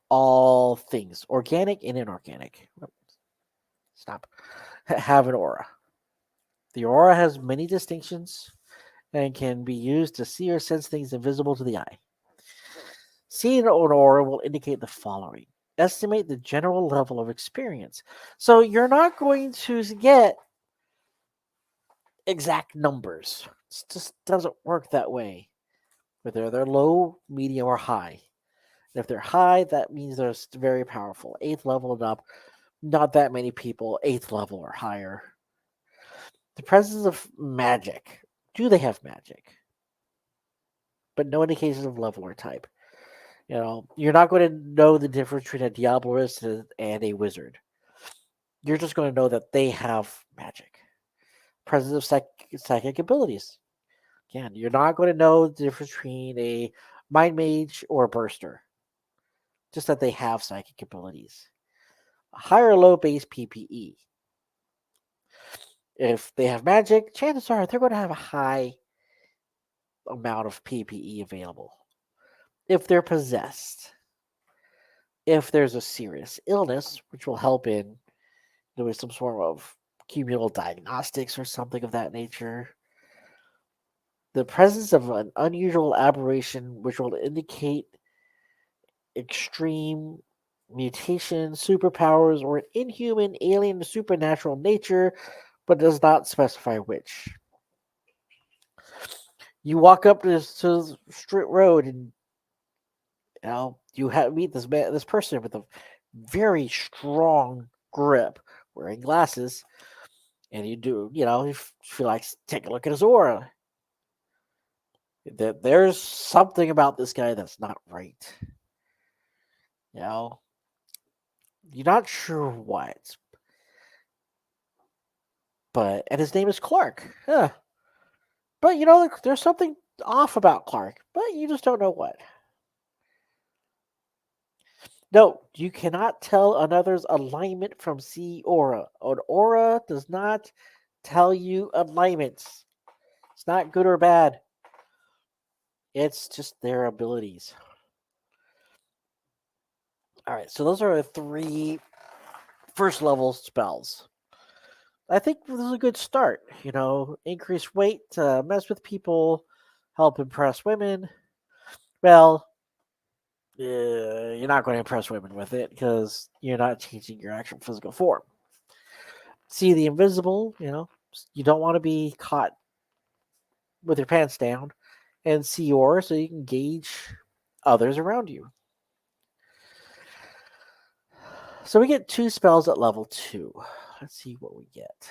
A: All things, organic and inorganic. Stop. Have an aura. The aura has many distinctions and can be used to see or sense things invisible to the eye. Seeing an aura will indicate the following. Estimate the general level of experience. So you're not going to get exact numbers. It just doesn't work that way. Whether they're low, medium, or high. And if they're high, that means they're very powerful. 8th level and up, not that many people, 8th level or higher. The presence of magic. Do they have magic? But no indications of level or type. You're not going to know the difference between a Diablerist and a wizard. You're just going to know that they have magic. Presence of psychic abilities. Again, you're not going to know the difference between a mind mage or a burster. Just that they have psychic abilities. A high or low base PPE. If they have magic, chances are they're going to have a high amount of PPE available. If they're possessed, if there's a serious illness, which will help in doing some sort of cumulative diagnostics or something of that nature, the presence of an unusual aberration, which will indicate extreme mutation, superpowers, or an inhuman, alien, supernatural nature, but does not specify which. You walk up to the street road, and you meet this person with a very strong grip, wearing glasses, and you feel like take a look at his aura. That there's something about this guy that's not right. You know, you're not sure what, and his name is Clark. Huh. But there's something off about Clark, but you just don't know what. No, you cannot tell another's alignment from sea aura. An aura does not tell you alignments. It's not good or bad. It's just their abilities. All right, so those are the 3 first level spells. I think this is a good start. Increase weight, mess with people, help impress women. Well, you're not going to impress women with it because you're not changing your actual physical form. See the invisible, you don't want to be caught with your pants down, and see aura so you can gauge others around you. So we get 2 spells at level 2. Let's see what we get.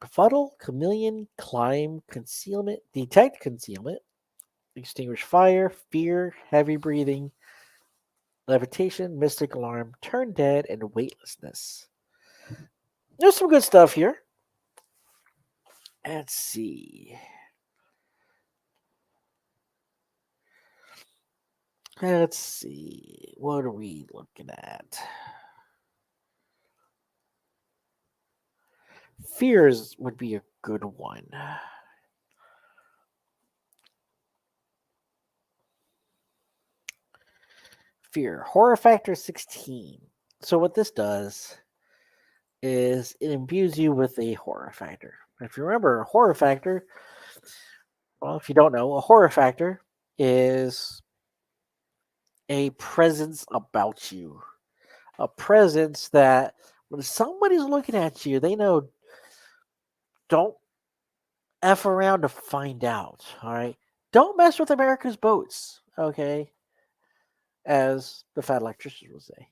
A: Befuddle, Chameleon, Climb, Concealment, Detect Concealment, Extinguish Fire, Fear, Heavy Breathing, Levitation, Mystic Alarm, Turn Dead, and Weightlessness. There's some good stuff here. Let's see. What are we looking at? Fears would be a good one. Fear. Horror factor 16. So what this does is it imbues you with a horror factor. If you remember, a horror factor, well, if you don't know, a horror factor is a presence about you. A presence that when somebody's looking at you, they know don't F around to find out. All right. Don't mess with America's boats. Okay. As the fat electrician will say.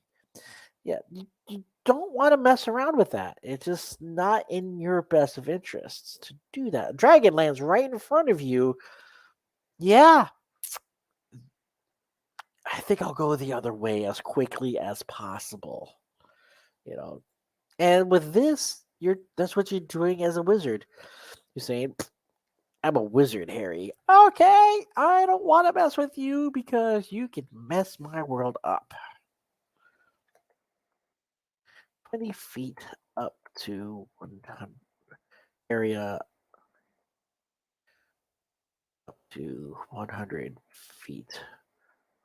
A: Yeah. You don't want to mess around with that. It's just not in your best of interests to do that. Dragon lands right in front of you. Yeah. I think I'll go the other way as quickly as possible. And with this, that's what you're doing as a wizard. You're saying, I'm a wizard, Harry. Okay, I don't want to mess with you because you can mess my world up. 20 feet up to 100 area up to 100 feet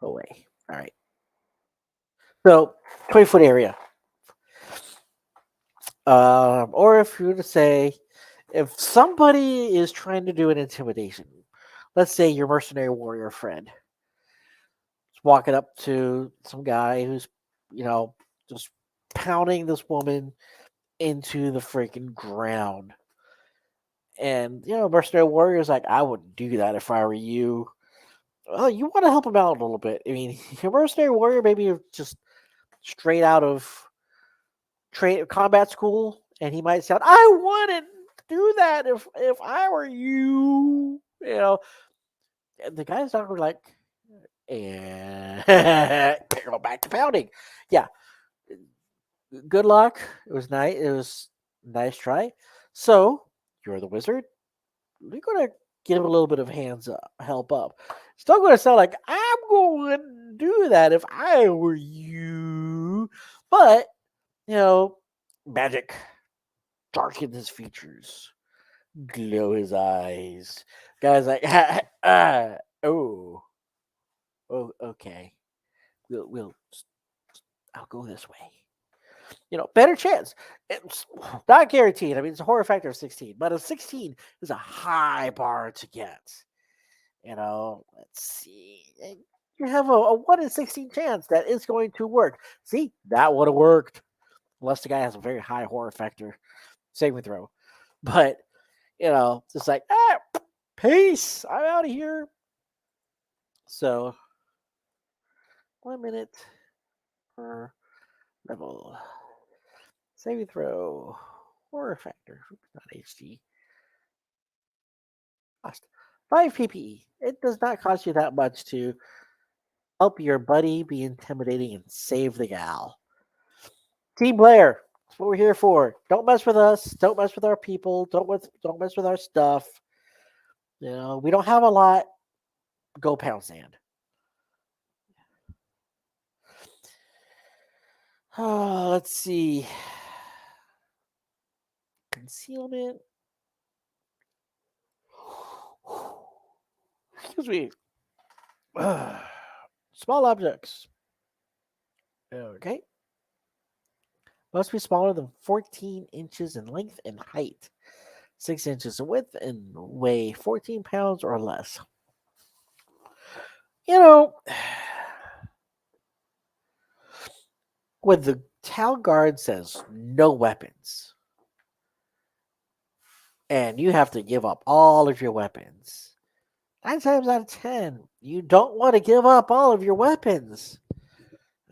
A: away. All right. So 20-foot area. Or if you were to say, if somebody is trying to do an intimidation, let's say your mercenary warrior friend is walking up to some guy who's, just pounding this woman into the freaking ground. And, mercenary warrior is like, I wouldn't do that if I were you. Well, you want to help him out a little bit. I mean, your mercenary warrior maybe just straight out of combat school, and he might sound, I wouldn't do that if I were you. And the guy's not like, and go back to pounding. Yeah, good luck. It was nice. It was nice try. So you're the wizard. We're gonna give him a little bit of help up. Still going to sound like I'm going to do that if I were you, but magic darken his features, glow his eyes. Guys like, oh, okay. We'll I'll go this way. Better chance. It's not guaranteed. I mean, it's a horror factor of 16, but a 16 is a high bar to get. Let's see. You have a 1 in 16 chance that it's going to work. See, that would have worked. Unless the guy has a very high horror factor saving throw. But, just like, peace. I'm out of here. So, 1 minute per level. Saving throw. Horror factor. Oops, not HD. Cost 5 PPE. It does not cost you that much to help your buddy be intimidating and save the gal. Team player. That's what we're here for. Don't mess with us. Don't mess with our people. Don't mess with our stuff. We don't have a lot. Go pound sand. Let's see. Concealment. Excuse me. Small objects. Okay. Must be smaller than 14 inches in length and height, 6 inches in width, and weigh 14 pounds or less. When the town guard says no weapons, and you have to give up all of your weapons, 9 times out of 10, you don't want to give up all of your weapons.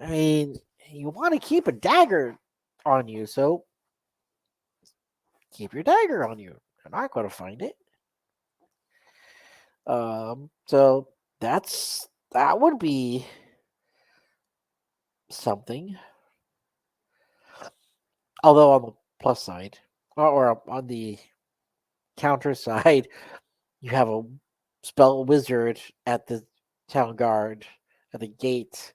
A: I mean, you want to keep a dagger on you, so keep your dagger on you. You're not going to find it. So that would be something. Although on the plus side, or on the counter side, you have a spell wizard at the town guard at the gate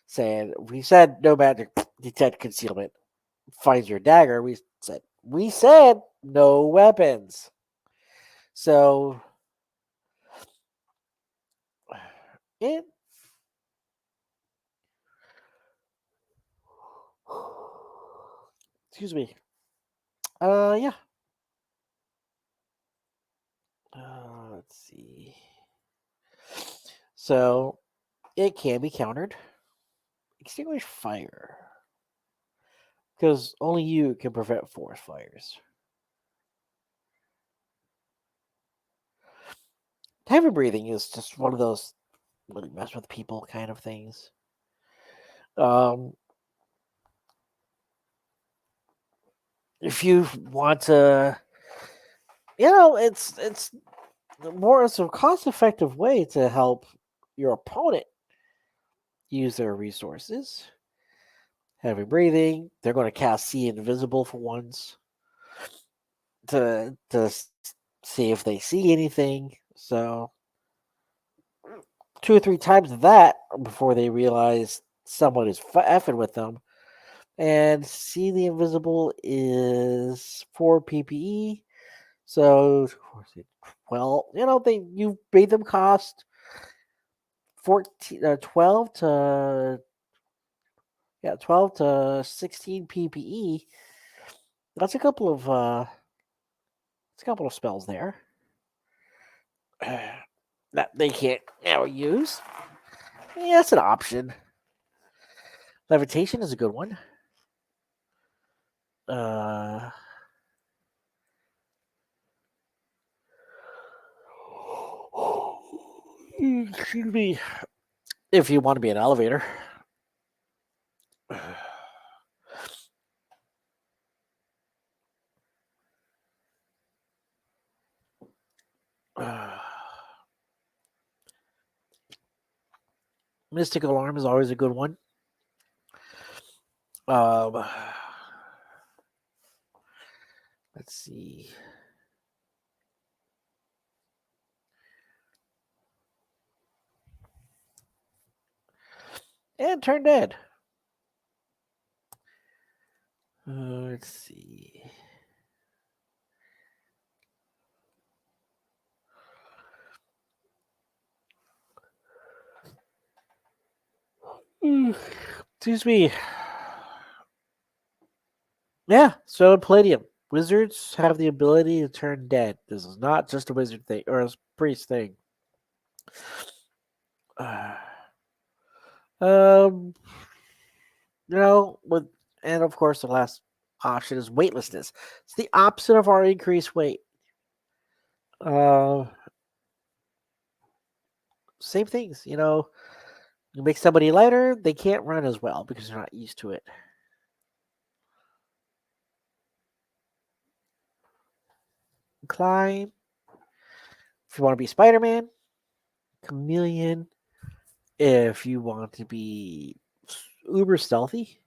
A: saying, "We said no magic, detect concealment." Finds your dagger. We said no weapons. So it excuse me. Yeah. Let's see. So it can be countered. Extinguish fire. Because only you can prevent forest fires. Heavy breathing is just one of those really mess with people kind of things. If you want to, it's more as a cost-effective way to help your opponent use their resources. Heavy breathing, they're going to cast See Invisible for once to see if they see anything. So 2 or 3 times that before they realize someone is effing with them. And See the Invisible is 4 PPE. So 12, you made them cost 12 to 16 PPE. That's a couple of spells there that they can't now use. Yeah, that's an option. Levitation is a good one. Excuse me. If you want to be an elevator. Mystic Alarm is always a good one. Let's see. And turn dead. Let's see. Excuse me. Yeah, so Palladium. Wizards have the ability to turn dead. This is not just a wizard thing or a priest thing. Um, with and of course the last option is weightlessness. It's the opposite of our increased weight. Uh, Same things. You make somebody lighter, they can't run as well because they're not used to it. Climb. If you want to be Spider Man, Chameleon. If you want to be uber stealthy,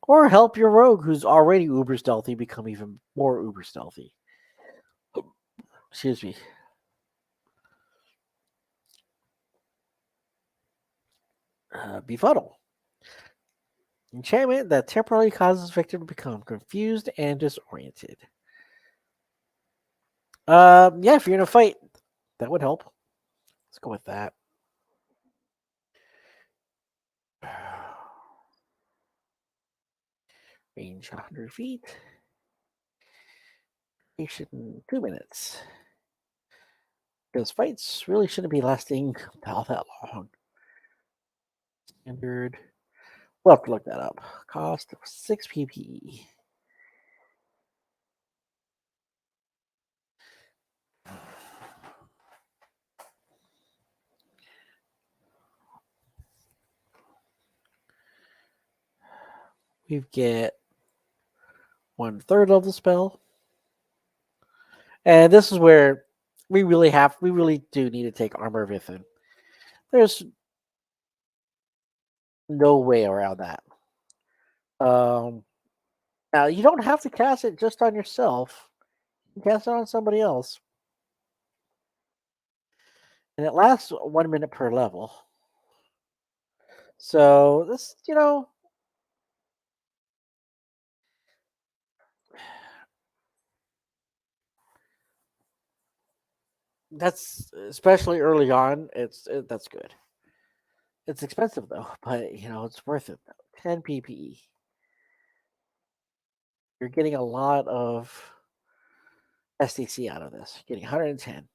A: or help your rogue who's already uber stealthy become even more uber stealthy. Excuse me. Befuddle. Enchantment that temporarily causes victim to become confused and disoriented. Yeah, if you're in a fight, that would help. Let's go with that. Range 100 feet. Duration 2 minutes. Because fights really shouldn't be lasting all that long. Standard. We'll have to look that up. Cost 6 PPE. We get 1/3 of the spell. And this is where we really do need to take Armor of Ithin. There's no way around that. Um, Now you don't have to cast it just on yourself. You can cast it on somebody else, and it lasts 1 minute per level. So this, that's especially early on. That's good. It's expensive though, but it's worth it though. 10 PPE. You're getting a lot of SDC out of this. You're getting 110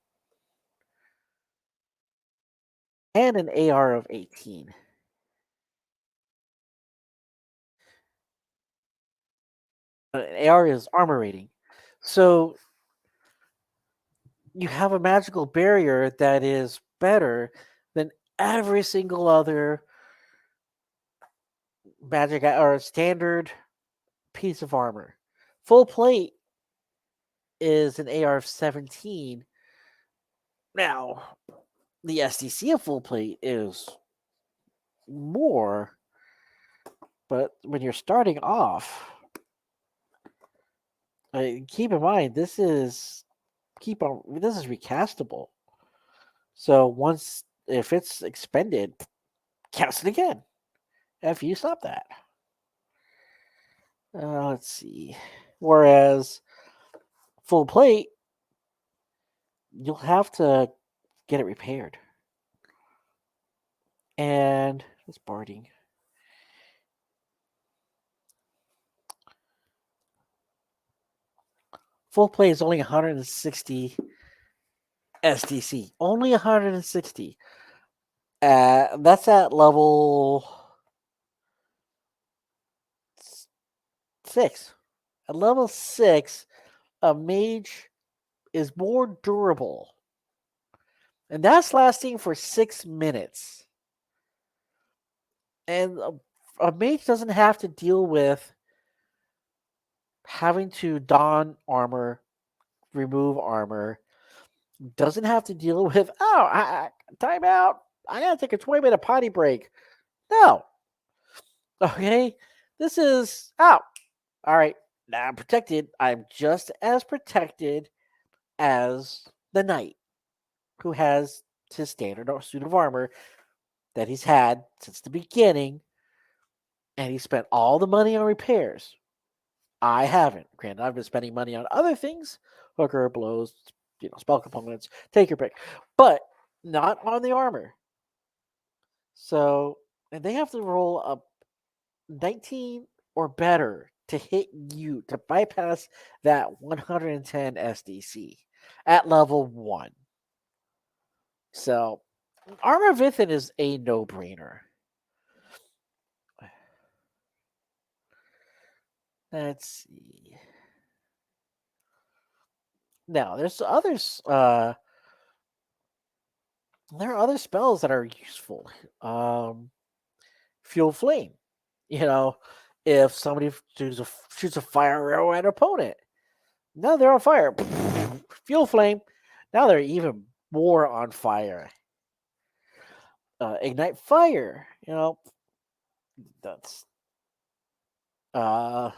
A: and an AR of 18. An AR is armor rating, so you have a magical barrier that is better than every single other magic or standard piece of armor. Full plate is an AR of 17. Now, the SDC of full plate is more, but when you're starting off, keep in mind this is recastable. So once if it's expended, cast it again. If you stop that. Let's see. Whereas full plate, you'll have to get it repaired. And it's barding. Full plate is only 160 SDC. Only 160. That's at level 6. At level 6, a mage is more durable. And that's lasting for 6 minutes. And a mage doesn't have to deal with having to don armor, remove armor, doesn't have to deal with, time out. I gotta take a 20-minute potty break. No. Okay. This is out. All right. Now I'm protected. I'm just as protected as the knight who has his standard suit of armor that he's had since the beginning, and he spent all the money on repairs. I haven't. Granted, I've been spending money on other things, hooker, blows, spell components, take your pick, but not on the armor. So, and they have to roll a 19 or better to hit you to bypass that 110 SDC at level 1. So, Armor of Ithin is a no-brainer. Let's see. Now, there's others. There are other spells that are useful. Um, Fuel flame. You know, if somebody shoots a fire arrow at an opponent, now they're on fire. Fuel flame. Now they're even more on fire. Ignite fire. That's uh,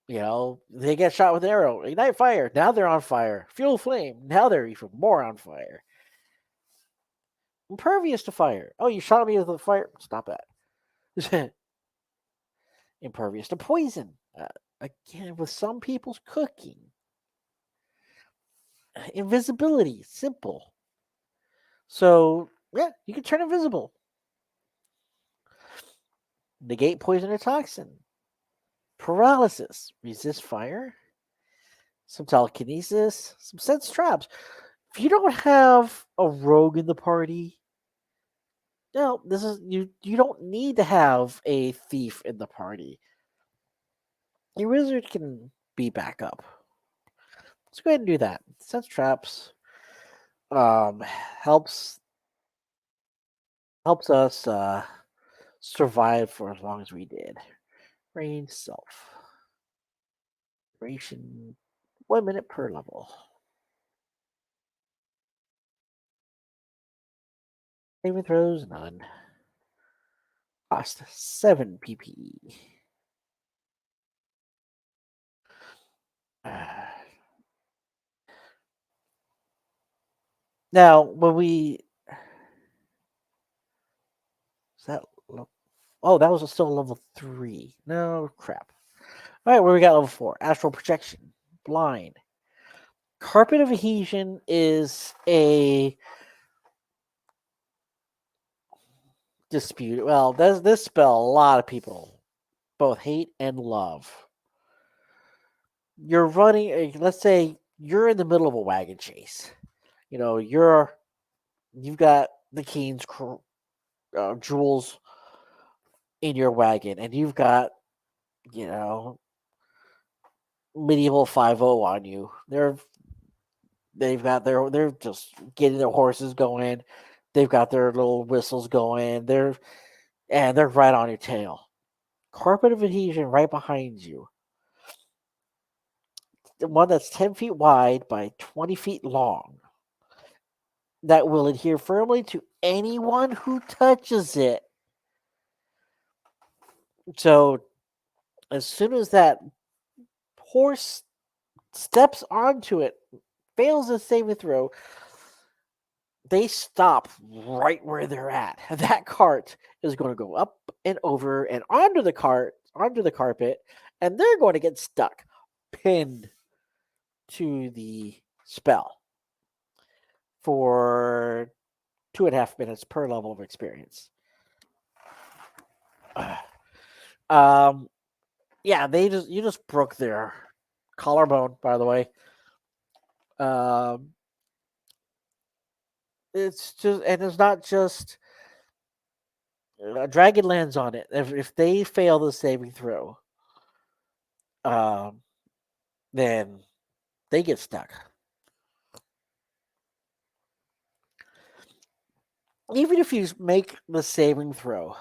A: they get shot with an arrow. Ignite fire. Now they're on fire. Fuel flame. Now they're even more on fire. Impervious to fire. Oh, you shot me with a fire. Stop that. Impervious to poison. Again, with some people's cooking. Invisibility. Simple. So, yeah, you can turn invisible. Negate poison or toxin. Paralysis. Resist fire. Some telekinesis. Some sense traps. If you don't have a rogue in the party, no, this is you don't need to have a thief in the party. Your wizard can be backup. Let's go ahead and do that. Sense traps helps us survive for as long as we did. Range self. Duration 1 minute per level. Saving throws none. Cost 7 PPE. Now, when we is that oh, that was still level 3. No crap. All right, where we got level 4? Astral projection, blind. Carpet of adhesion is a dispute. Well, this spell a lot of people both hate and love. You're running. Let's say you're in the middle of a wagon chase. You've got the king's jewels in your wagon, and you've got you know medieval 5-0 on you. They're just getting their horses going. They've got their little whistles going. They're right on your tail. Carpet of adhesion right behind you. The one that's 10 feet wide by 20 feet long. That will adhere firmly to anyone who touches it. So as soon as that horse steps onto it, fails a saving throw, they stop right where they're at. That cart is going to go up and over and onto the carpet, and they're going to get stuck, pinned to the spell for 2.5 minutes per level of experience. Yeah, you just broke their collarbone, by the way. It's not just a dragon lands on it. If they fail the saving throw, then they get stuck. Even if you make the saving throw,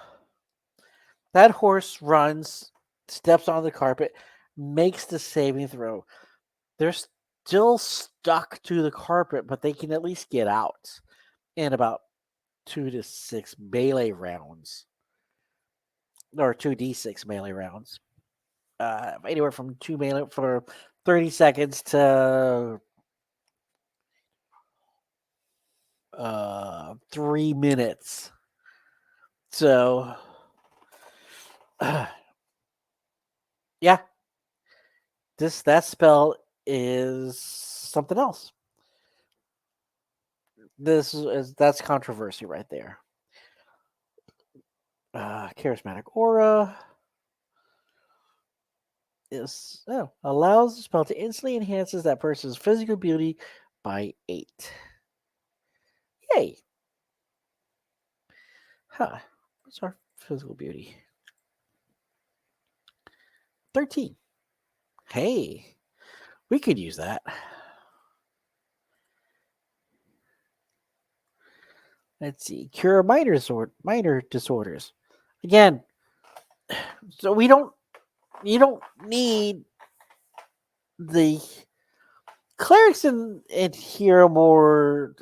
A: that horse runs, steps on the carpet, makes the saving throw. They're still stuck to the carpet, but they can at least get out in about 2 to 6 melee rounds, or 2d6 melee rounds. Anywhere from 2 melee for 30 seconds to 3 minutes. So, yeah, that spell is something else. That's controversy right there. Charismatic aura allows the spell to instantly enhances that person's physical beauty by 8. Yay! Huh? What's our physical beauty? 13. Hey, we could use that. Let's see. Cure minor disorders. Again, so we don't you don't need the clerics in here are more,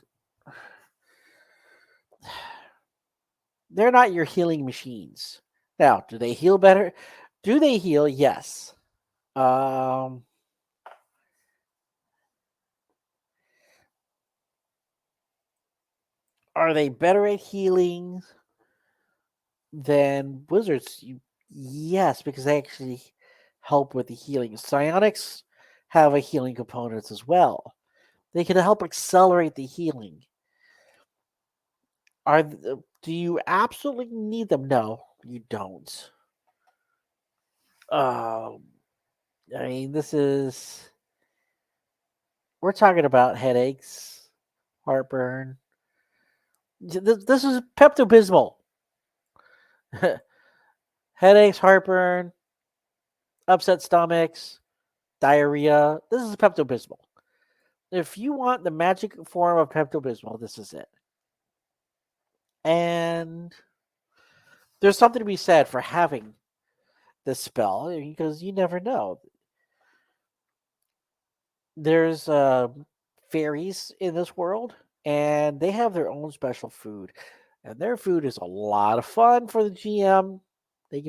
A: they're not your healing machines. Now, do they heal better? Do they heal? Yes. Um are they better at healing than wizards? Yes, because they actually help with the healing. Psionics have a healing component as well. They can help accelerate the healing. Do you absolutely need them? No, you don't. Um, I mean, we're talking about headaches, heartburn. This is Pepto Bismol. Headaches, heartburn, upset stomachs, diarrhea. This is Pepto Bismol. If you want the magic form of Pepto Bismol, this is it. And there's something to be said for having this spell because you never know. There's fairies in this world, and they have their own special food, and their food is a lot of fun for the GM. They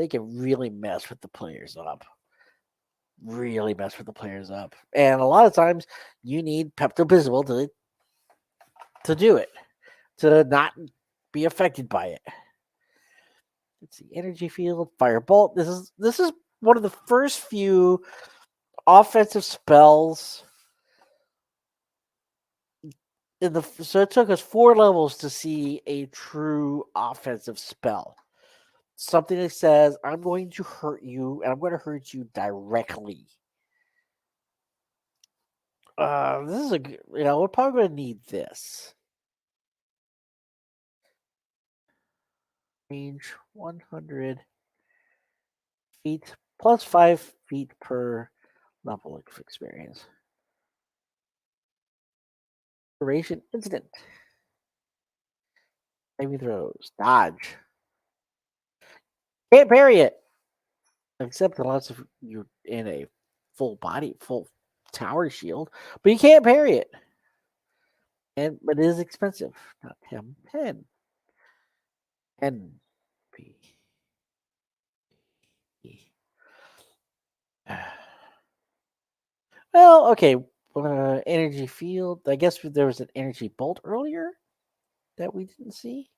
A: can really mess with the players up, and a lot of times you need Pepto Bismol to do it, to not be affected by it. Let's see, energy field, firebolt. This is one of the first few offensive spells so it took us 4 levels to see a true offensive spell. Something that says, I'm going to hurt you, and I'm going to hurt you directly. This is we're probably going to need this. Range 100 feet plus 5 feet per level of experience. Duration instant. Saving throws. Dodge. Can't parry it. Except unless if you're in a full tower shield. But you can't parry it. But it is expensive. Not 10. 10 P. Well, okay. Energy field. I guess there was an energy bolt earlier that we didn't see.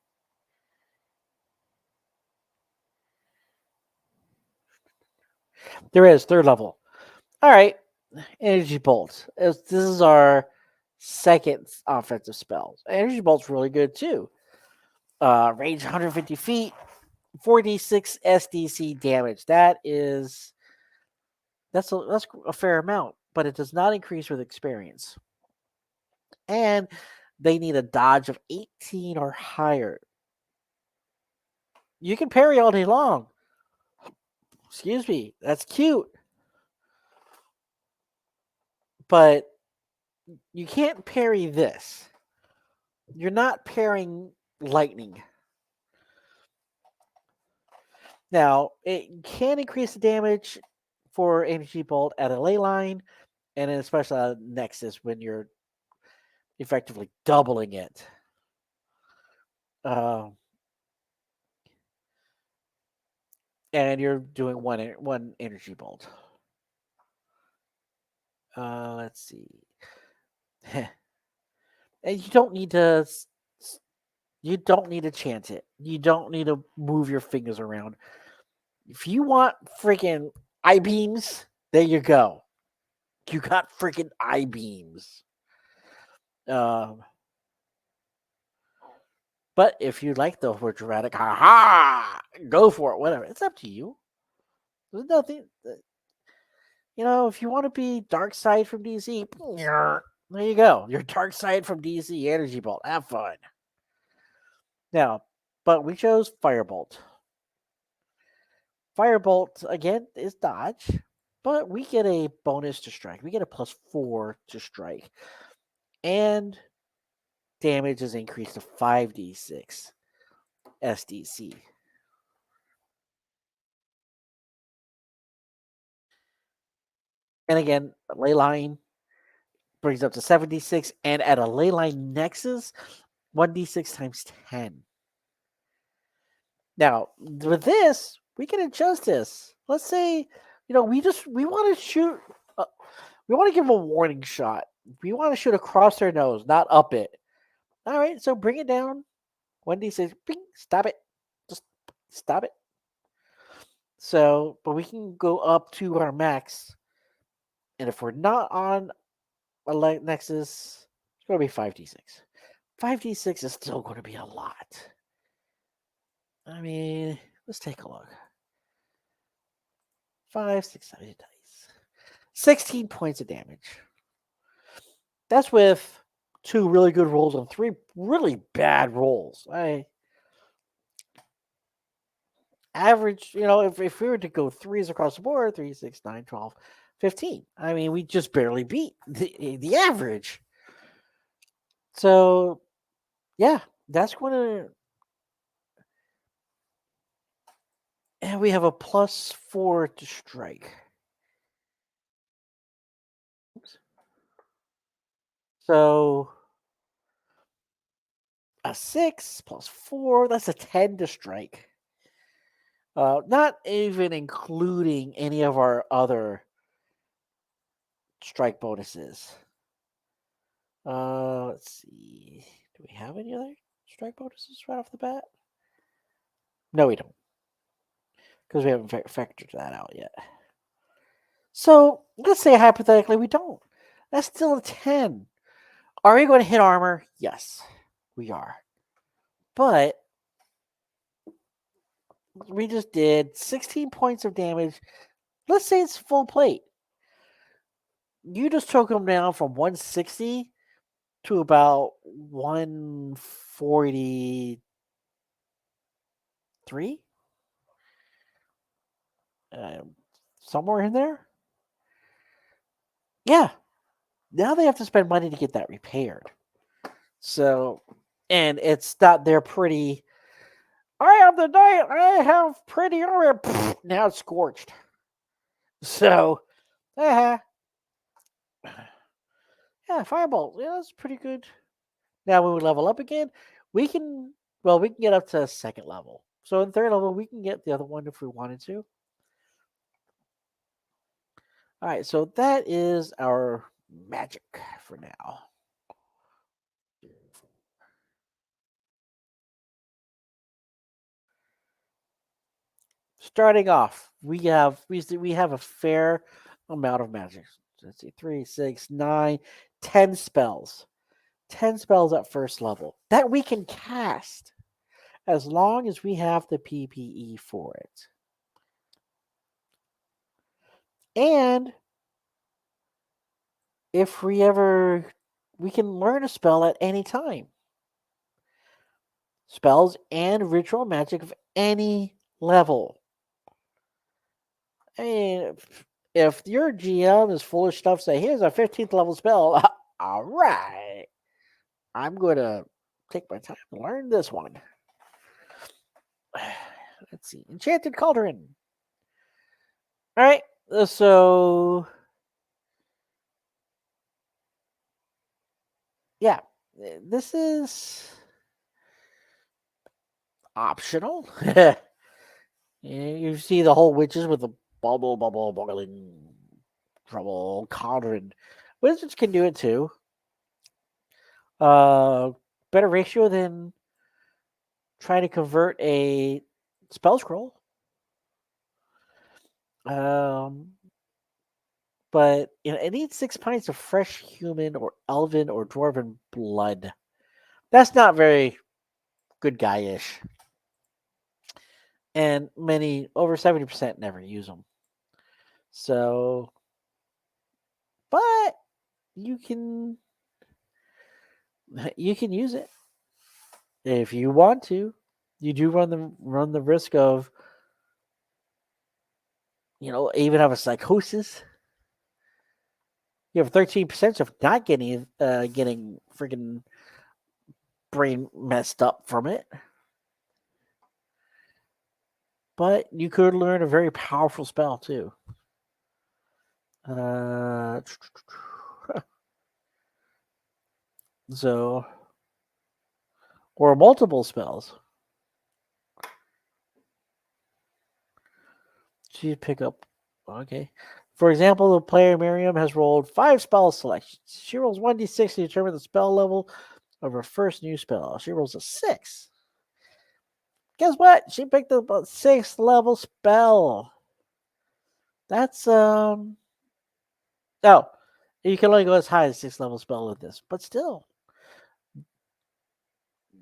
A: There is third level. All right. Energy bolt. This is our second offensive spell. Energy bolt's really good too. Range 150 feet, 46 SDC damage. That's a fair amount, but it does not increase with experience. And they need a dodge of 18 or higher. You can parry all day long. Excuse me, that's cute. But you can't parry this. You're not parrying lightning. Now, it can increase the damage for energy bolt at a ley line, and then especially at Nexus when you're effectively doubling it. And you're doing one energy bolt. Let's see. And you don't need to chant it. You don't need to move your fingers around. If you want freaking eye beams, there you go. You got freaking eye beams. But if you like the more dramatic, go for it. Whatever. It's up to you. There's nothing. If you want to be Dark Side from DC, there you go. Your Dark Side from DC Energy Bolt. Have fun. Now, but we chose Firebolt. Firebolt again is dodge, but we get a bonus to strike. We get a +4 to strike, and damage is increased to 5d6 SDC. And again, ley line brings up to 76, and at a ley line nexus, 1d6 times 10. Now, with this, we can adjust this. Let's say, we want to shoot, we want to give a warning shot. We want to shoot across their nose, not up it. All right, so bring it down. 1d6, bing, stop it. Just stop it. So, but we can go up to our max. And if we're not on a nexus, it's going to be 5d6. 5d6 is still going to be a lot. I mean, let's take a look. 5, 6, 7 dice. 16 points of damage. That's with 2 really good rolls and 3 really bad rolls. Average, if we were to go 3s across the board, 3, 6, 9, 12, 15. I mean, we just barely beat the average. So, yeah, that's going to. And we have a +4 to strike. Oops. So a 6 +4, that's a 10 to strike. Not even including any of our other strike bonuses. Let's see. Do we have any other strike bonuses right off the bat? No, we don't. Because we haven't factored that out yet. So let's say hypothetically we don't. That's still a 10. Are we going to hit armor? Yes, we are. But we just did 16 points of damage. Let's say it's full plate. You just took him down from 160 to about 143. Somewhere in there. Yeah. Now they have to spend money to get that repaired. So, and it's not their pretty. I have the night. I have pretty armor. Now it's scorched. So, yeah, Firebolt. Yeah, that's pretty good. Now, when we level up again, we can get up to second level. So in third level, we can get the other one if we wanted to. All right, so that is our magic for now. Starting off, we have a fair amount of magic. Let's see, 3, 6, 9, 10 spells. 10 spells at first level that we can cast as long as we have the PPE for it. And if we can learn a spell at any time. Spells and ritual magic of any level. I mean, if your GM is foolish enough to say, here's a 15th level spell, all right, I'm going to take my time to learn this one. Let's see. Enchanted Cauldron. All right, so yeah, this is optional. You see the whole witches with the bubble, boiling trouble, cauldron. Wizards can do it too. Better ratio than trying to convert a spell scroll. But it needs 6 pints of fresh human or elven or dwarven blood. That's not very good guy-ish. And many, over 70%, never use them. So, but you can use it if you want to. You do run the risk of Even have a psychosis. You have 13% of not getting freaking brain messed up from it. But you could learn a very powerful spell too. So, or multiple spells. She pick up. Okay. For example, the player Miriam has rolled 5 spell selections. She rolls 1d6 to determine the spell level of her first new spell. She rolls a 6. Guess what? She picked up a 6th level spell. That's oh, you can only go as high as 6th level spell with this, but still,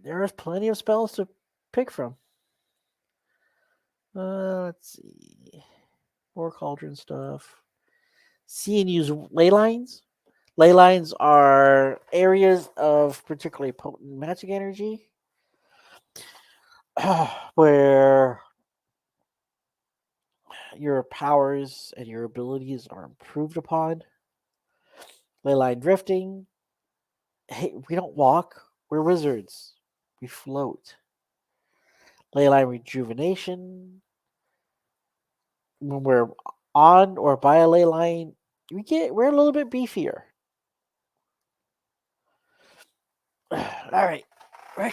A: there is plenty of spells to pick from. Let's see, more cauldron stuff. See and use ley lines. Ley lines are areas of particularly potent magic energy where your powers and your abilities are improved upon. Ley line drifting. Hey, we don't walk. We're wizards. We float. Ley line rejuvenation. When we're on or by a ley line, we're a little bit beefier. All right.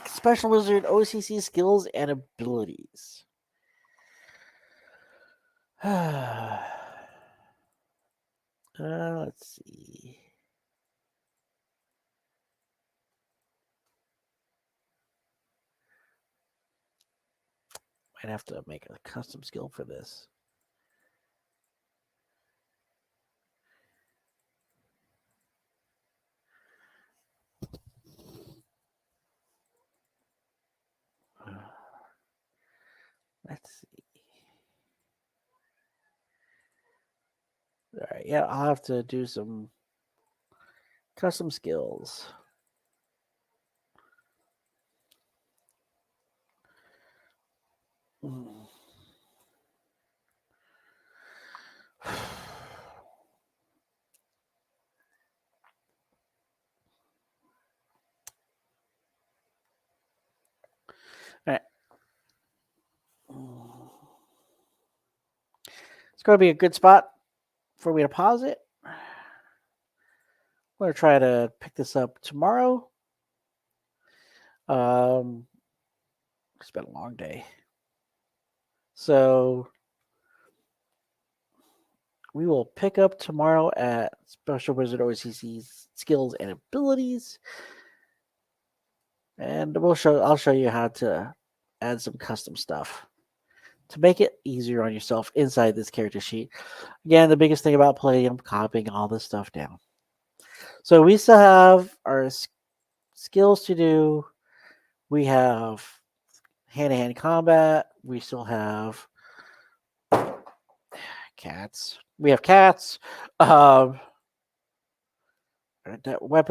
A: Special Wizard OCC skills and abilities. Let's see. Might have to make a custom skill for this. Let's see. All right, yeah, I'll have to do some custom skills. All right. It's going to be a good spot for me to pause it. I'm going to try to pick this up tomorrow. It's been a long day. So we will pick up tomorrow at Special Wizard OCC's skills and abilities. And I'll show you how to add some custom stuff to make it easier on yourself inside this character sheet. Again, the biggest thing about Palladium, copying all this stuff down. So we still have our skills to do. We have hand-to-hand combat. We still have cats. We have cats. Weapon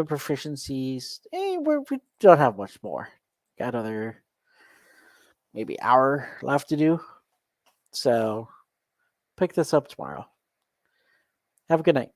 A: proficiencies. We don't have much more. Got another maybe hour left to do. So pick this up tomorrow. Have a good night.